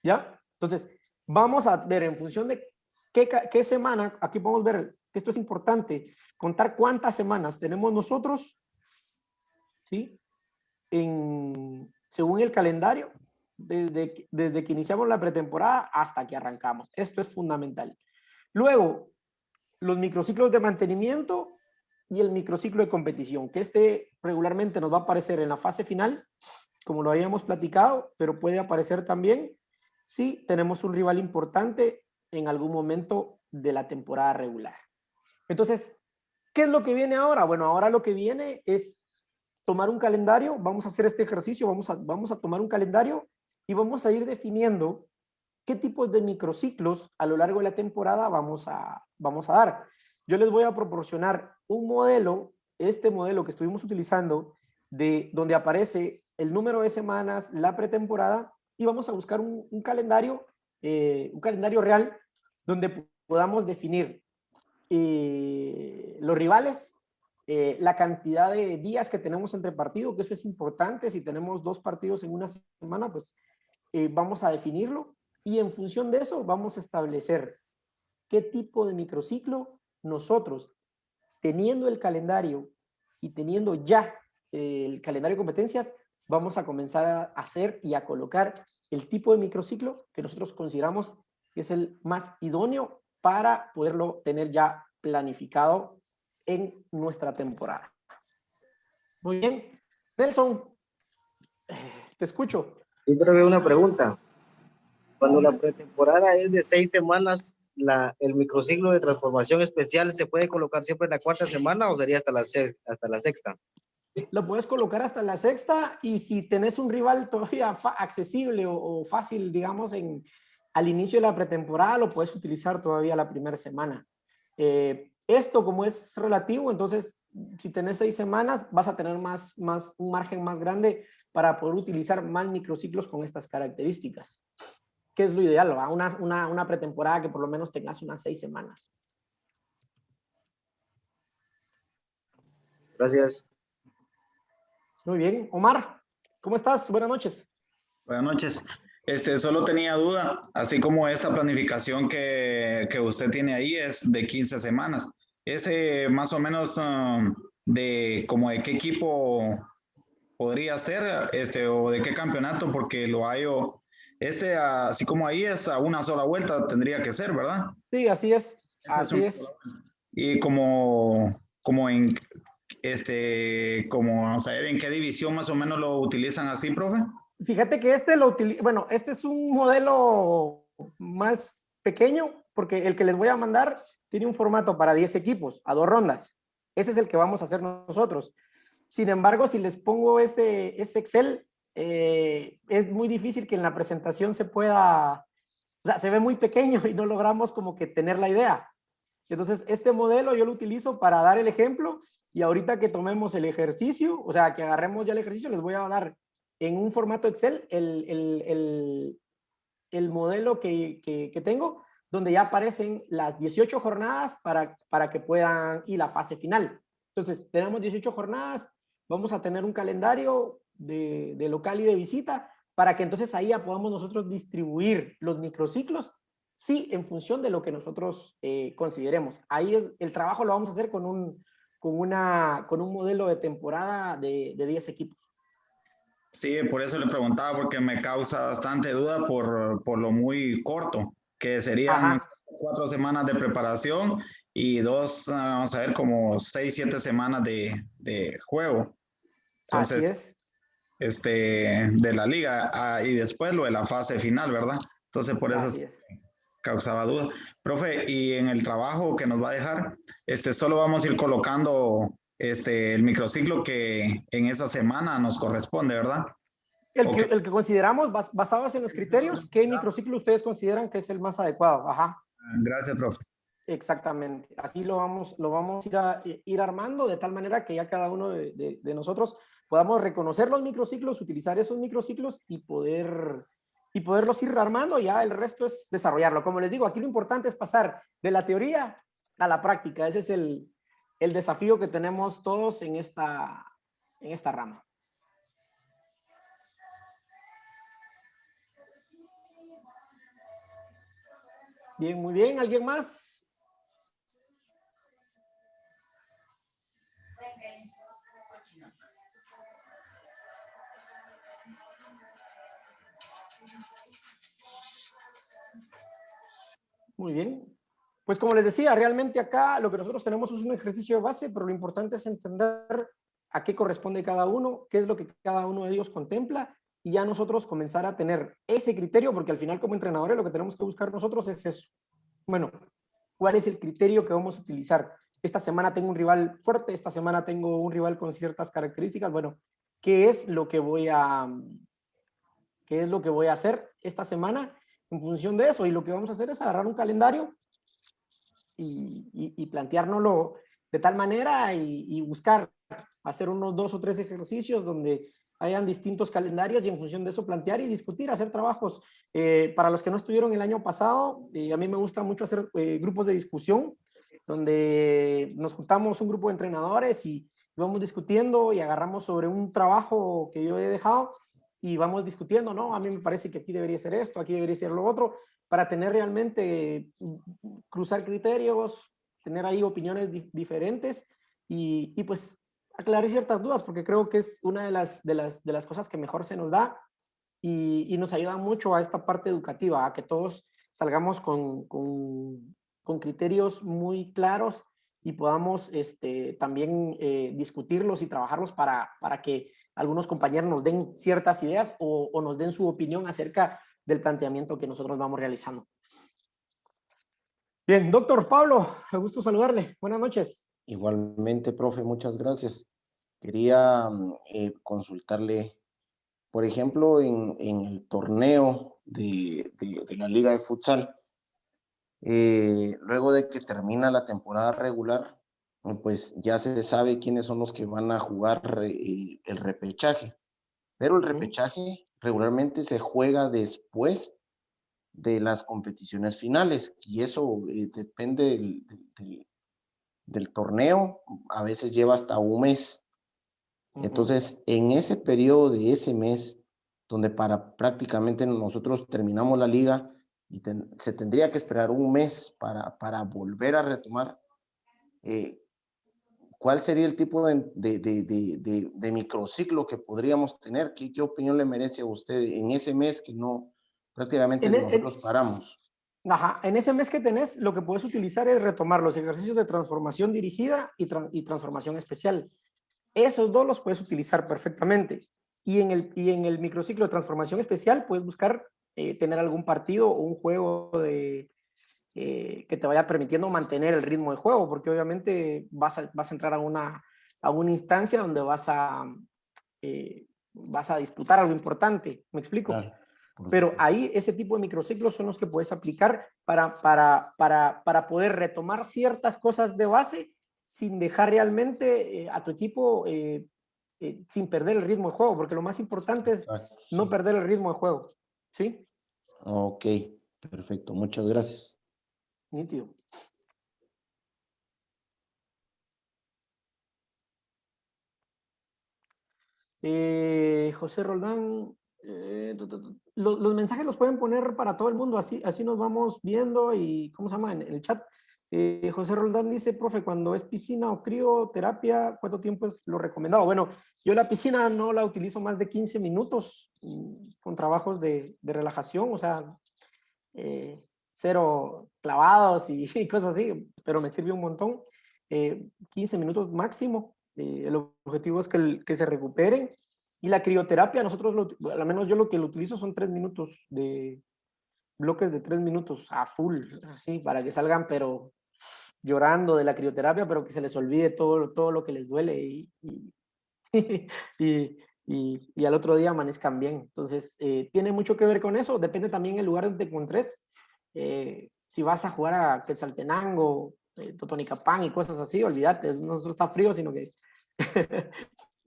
¿Ya? Entonces, vamos a ver en función de qué semana, aquí podemos ver que esto es importante, contar cuántas semanas tenemos nosotros, ¿sí? Según el calendario, desde que iniciamos la pretemporada hasta que arrancamos. Esto es fundamental. Luego, los microciclos de mantenimiento y el microciclo de competición, que regularmente nos va a aparecer en la fase final, como lo habíamos platicado, pero puede aparecer también si tenemos un rival importante en algún momento de la temporada regular. Entonces, ¿qué es lo que viene ahora? Bueno, ahora lo que viene es tomar un calendario. Vamos a hacer este ejercicio, vamos a tomar un calendario y vamos a ir definiendo qué tipos de microciclos a lo largo de la temporada vamos a dar. Yo les voy a proporcionar un modelo, este modelo que estuvimos utilizando, donde aparece el número de semanas, la pretemporada, y vamos a buscar un calendario real donde podamos definir los rivales, la cantidad de días que tenemos entre partidos, que eso es importante. Si tenemos 2 partidos en una semana, pues vamos a definirlo, y en función de eso vamos a establecer qué tipo de microciclo nosotros, teniendo el calendario y teniendo ya el calendario de competencias, vamos a comenzar a hacer y a colocar el tipo de microciclo que nosotros consideramos que es el más idóneo para poderlo tener ya planificado en nuestra temporada. Muy bien. Nelson, te escucho. Yo creo que una pregunta. Cuando la pretemporada es de 6 semanas, el microciclo de transformación especial se puede colocar siempre en la 4ª semana o sería hasta la 6ª. Lo puedes colocar hasta la 6ª y si tenés un rival todavía accesible o fácil, digamos, al inicio de la pretemporada, lo puedes utilizar todavía la 1ª semana. Esto como es relativo, entonces si tenés 6 semanas vas a tener un margen más grande para poder utilizar más microciclos con estas características. ¿Qué es lo ideal? ¿Va? Una pretemporada que por lo menos tengas unas 6 semanas. Gracias. Muy bien. Omar, ¿cómo estás? Buenas noches. Buenas noches. Solo tenía duda, así como esta planificación que usted tiene ahí es de 15 semanas. Ese más o menos de qué equipo podría ser, o de qué campeonato, porque lo hallo, así como ahí es a una sola vuelta, tendría que ser, ¿verdad? Sí, así es. Así es. Y como en, vamos a ver, ¿en qué división más o menos lo utilizan así, profe? Fíjate que este es un modelo más pequeño, porque el que les voy a mandar tiene un formato para 10 equipos, a 2 rondas. Ese es el que vamos a hacer nosotros. Sin embargo, si les pongo ese Excel, es muy difícil que en la presentación se ve muy pequeño y no logramos como que tener la idea. Entonces, este modelo yo lo utilizo para dar el ejemplo y ahorita que tomemos el ejercicio, o sea, que agarremos ya el ejercicio, les voy a dar en un formato Excel el modelo que tengo, donde ya aparecen las 18 jornadas para que puedan ir a la fase final. Entonces, tenemos 18 jornadas, vamos a tener un calendario de local y de visita, para que entonces ahí ya podamos nosotros distribuir los microciclos, sí, en función de lo que nosotros consideremos. Ahí el trabajo lo vamos a hacer con un modelo de temporada de 10 equipos. Sí, por eso le preguntaba, porque me causa bastante duda por lo muy corto, que serían 4 semanas de preparación y 2, vamos a ver, como 6, 7 semanas de juego. Entonces, así es. De la liga, y después lo de la fase final, ¿verdad? Entonces, por eso causaba duda. Profe, y en el trabajo que nos va a dejar, solo vamos a ir colocando el microciclo que en esa semana nos corresponde, ¿verdad? El que consideramos, basados en los criterios, ¿qué microciclo ustedes consideran que es el más adecuado? Ajá. Gracias, profe. Exactamente. Así lo vamos a ir armando de tal manera que ya cada uno de nosotros podamos reconocer los microciclos, utilizar esos microciclos y poderlos ir armando. Ya el resto es desarrollarlo. Como les digo, aquí lo importante es pasar de la teoría a la práctica. Ese es el desafío que tenemos todos en esta rama. Bien, muy bien. ¿Alguien más? Muy bien. Pues como les decía, realmente acá lo que nosotros tenemos es un ejercicio de base, pero lo importante es entender a qué corresponde cada uno, qué es lo que cada uno de ellos contempla, y ya nosotros comenzar a tener ese criterio, porque al final como entrenadores lo que tenemos que buscar nosotros es eso. Bueno, ¿cuál es el criterio que vamos a utilizar? Esta semana tengo un rival fuerte, esta semana tengo un rival con ciertas características. Bueno, ¿qué es lo que voy a hacer esta semana en función de eso? Y lo que vamos a hacer es agarrar un calendario y planteárnoslo de tal manera y buscar hacer unos 2 o 3 ejercicios donde hayan distintos calendarios y en función de eso plantear y discutir, hacer trabajos. Para los que no estuvieron el año pasado, a mí me gusta mucho hacer grupos de discusión donde nos juntamos un grupo de entrenadores y vamos discutiendo y agarramos sobre un trabajo que yo he dejado y vamos discutiendo, ¿no? A mí me parece que aquí debería ser esto, aquí debería ser lo otro, para tener realmente, cruzar criterios, tener ahí opiniones diferentes y pues aclarar ciertas dudas, porque creo que es una de las cosas que mejor se nos da y nos ayuda mucho a esta parte educativa, a que todos salgamos con criterios muy claros y podamos también discutirlos y trabajarlos para que algunos compañeros nos den ciertas ideas o nos den su opinión acerca del planteamiento que nosotros vamos realizando. Bien, doctor Pablo, me gusto saludarle. Buenas noches. Igualmente, profe, muchas gracias. Quería consultarle, por ejemplo, en el torneo de la Liga de Futsal, luego de que termina la temporada regular, pues ya se sabe quiénes son los que van a jugar el repechaje, pero el repechaje regularmente se juega después de las competiciones finales y eso depende del torneo, a veces lleva hasta un mes. Entonces, en ese periodo de ese mes, donde prácticamente nosotros terminamos la liga y se tendría que esperar un mes para volver a retomar, ¿cuál sería el tipo de microciclo que podríamos tener? ¿Qué opinión le merece a usted en ese mes que no prácticamente nosotros paramos? Ajá, en ese mes que tenés, lo que puedes utilizar es retomar los ejercicios de transformación dirigida y transformación especial. Esos dos los puedes utilizar perfectamente. Y en el microciclo de transformación especial puedes buscar tener algún partido o un juego que te vaya permitiendo mantener el ritmo del juego, porque obviamente vas a entrar a una instancia donde vas a disputar algo importante. ¿Me explico? Claro. Pero ahí ese tipo de microciclos son los que puedes aplicar para poder retomar ciertas cosas de base sin dejar realmente a tu equipo sin perder el ritmo de juego, porque lo más importante es no perder el ritmo de juego. ¿Sí? Ok, perfecto. Muchas gracias. Nítido. José Roldán, los mensajes los pueden poner para todo el mundo, así nos vamos viendo y, ¿cómo se llama? En el chat. José Roldán dice, profe, cuando es piscina o crioterapia, ¿cuánto tiempo es lo recomendado? Bueno, yo la piscina no la utilizo más de 15 minutos con trabajos de relajación, o sea, cero clavados y cosas así, pero me sirve un montón. 15 minutos máximo. El objetivo es que se recuperen. Y la crioterapia, nosotros, al menos yo lo que lo utilizo son 3 minutos de bloques de 3 minutos a full, así, para que salgan, pero llorando de la crioterapia, pero que se les olvide todo lo que les duele y al otro día amanezcan bien. Entonces, tiene mucho que ver con eso. Depende también el lugar donde te encuentres. Si vas a jugar a Quetzaltenango, Totonicapán y cosas así, olvídate, no está frío, sino que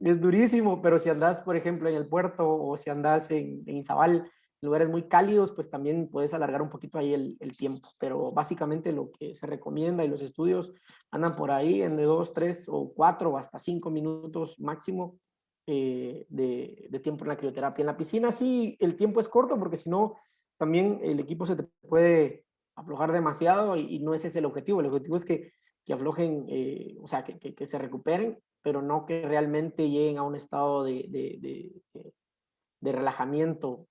es durísimo, pero si andas, por ejemplo, en el puerto o si andas en Izabal, lugares muy cálidos, pues también puedes alargar un poquito ahí el tiempo, pero básicamente lo que se recomienda y los estudios andan por ahí en de 2, 3 o 4 o hasta 5 minutos máximo de tiempo en la crioterapia. En la piscina sí, el tiempo es corto porque si no, también el equipo se te puede aflojar demasiado y no ese es el objetivo. El objetivo es que aflojen, o sea, que se recuperen, pero no que realmente lleguen a un estado de relajamiento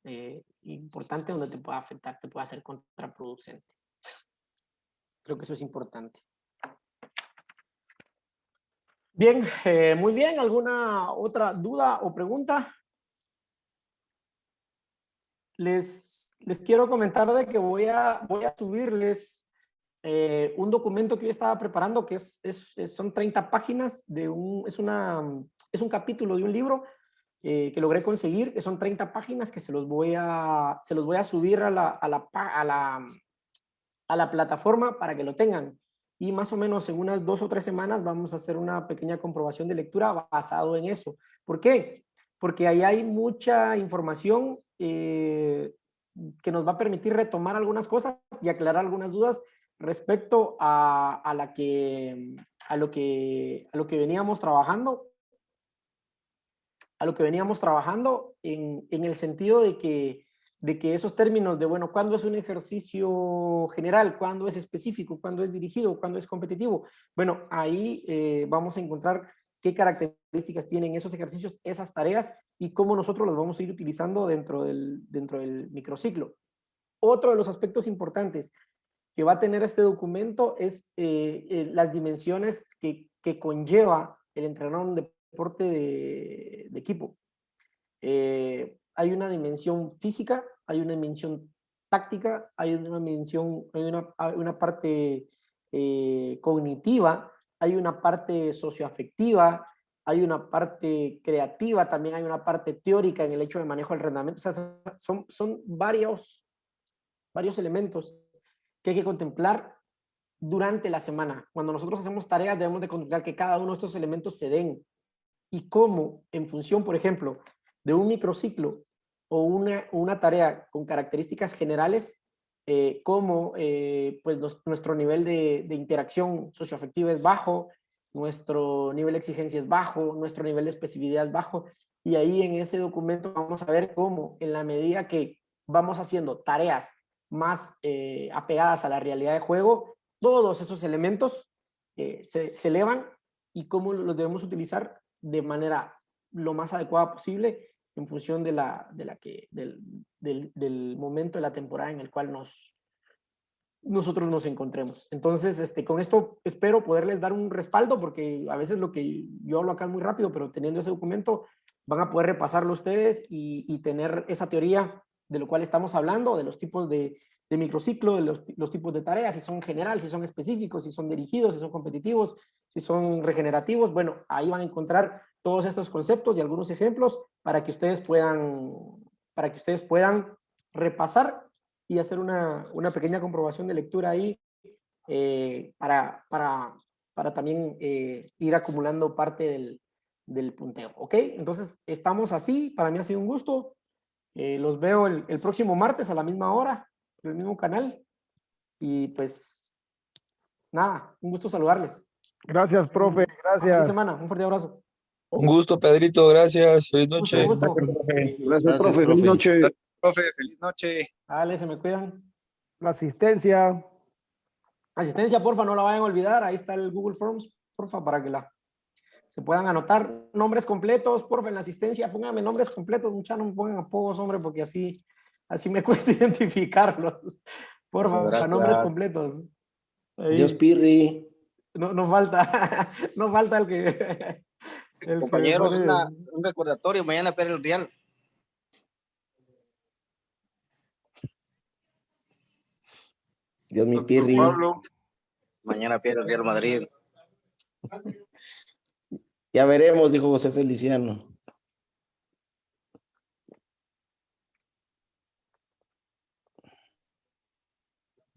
importante donde te pueda afectar, te pueda ser contraproducente. Creo que eso es importante. Bien, muy bien. ¿Alguna otra duda o pregunta? Les quiero comentar de que voy a subirles un documento que yo estaba preparando que son 30 páginas es un capítulo de un libro que logré conseguir, que son 30 páginas que se los voy a subir a la plataforma para que lo tengan. Y más o menos en unas 2 o 3 semanas vamos a hacer una pequeña comprobación de lectura basado en eso. ¿Por qué? Porque ahí hay mucha información que nos va a permitir retomar algunas cosas y aclarar algunas dudas respecto a lo que veníamos trabajando. A lo que veníamos trabajando en el sentido de que esos términos de, bueno, ¿cuándo es un ejercicio general? ¿Cuándo es específico? ¿Cuándo es dirigido? ¿Cuándo es competitivo? Bueno, ahí vamos a encontrar qué características tienen esos ejercicios, esas tareas y cómo nosotros las vamos a ir utilizando dentro del microciclo. otro de los aspectos importantes que va a tener este documento es las dimensiones que conlleva el entrenar un deporte de equipo. Hay una dimensión física, hay una dimensión táctica, hay una dimensión, hay una parte cognitiva, hay una parte socioafectiva, hay una parte creativa, también hay una parte teórica en el hecho de manejo del rendimiento. O sea, son varios elementos que hay que contemplar durante la semana. Cuando nosotros hacemos tareas, debemos de contemplar que cada uno de estos elementos se den y cómo, en función, por ejemplo, de un microciclo o una tarea con características generales, cómo pues nuestro nivel de interacción socioafectiva es bajo, nuestro nivel de exigencia es bajo, nuestro nivel de especificidad es bajo, y ahí en ese documento vamos a ver cómo, en la medida que vamos haciendo tareas más apegadas a la realidad de juego, todos esos elementos se elevan y cómo los debemos utilizar de manera lo más adecuada posible en función del momento de la temporada en el cual nosotros nos encontremos. Entonces, con esto espero poderles dar un respaldo, porque a veces lo que yo hablo acá es muy rápido, pero teniendo ese documento van a poder repasarlo ustedes y tener esa teoría de lo cual estamos hablando, de los tipos de microciclo, de los tipos de tareas, si son general, si son específicos, si son dirigidos, si son competitivos, si son regenerativos. Bueno, ahí van a encontrar todos estos conceptos y algunos ejemplos para que ustedes puedan repasar y hacer una pequeña comprobación de lectura ahí para también ir acumulando parte del punteo. ¿Ok? Entonces, estamos así. Para mí ha sido un gusto. Los veo el próximo martes a la misma hora, en el mismo canal. Y pues, nada, un gusto saludarles. Gracias, profe. Feliz Gracias. semana. Un fuerte abrazo. Un gusto, Pedrito, gracias. Feliz Mucho noche. gusto. Gracias, profe. Feliz noche. Profe, feliz noche. Dale, se me cuidan. La asistencia. Asistencia, porfa, no la vayan a olvidar. Ahí está el Google Forms, porfa, para que se puedan anotar nombres completos, porfa, en la asistencia. Pónganme nombres completos, muchachos, no me pongan apodos, hombre, porque así me cuesta identificarlos. Porfa, Gracias. nombres completos. Ahí. Dios Pirri. No falta, no falta el que... Compañeros, que un recordatorio, mañana Pérez Real. Dios mi Pirri. Mañana Pérez Real Madrid. Ya veremos, dijo José Feliciano.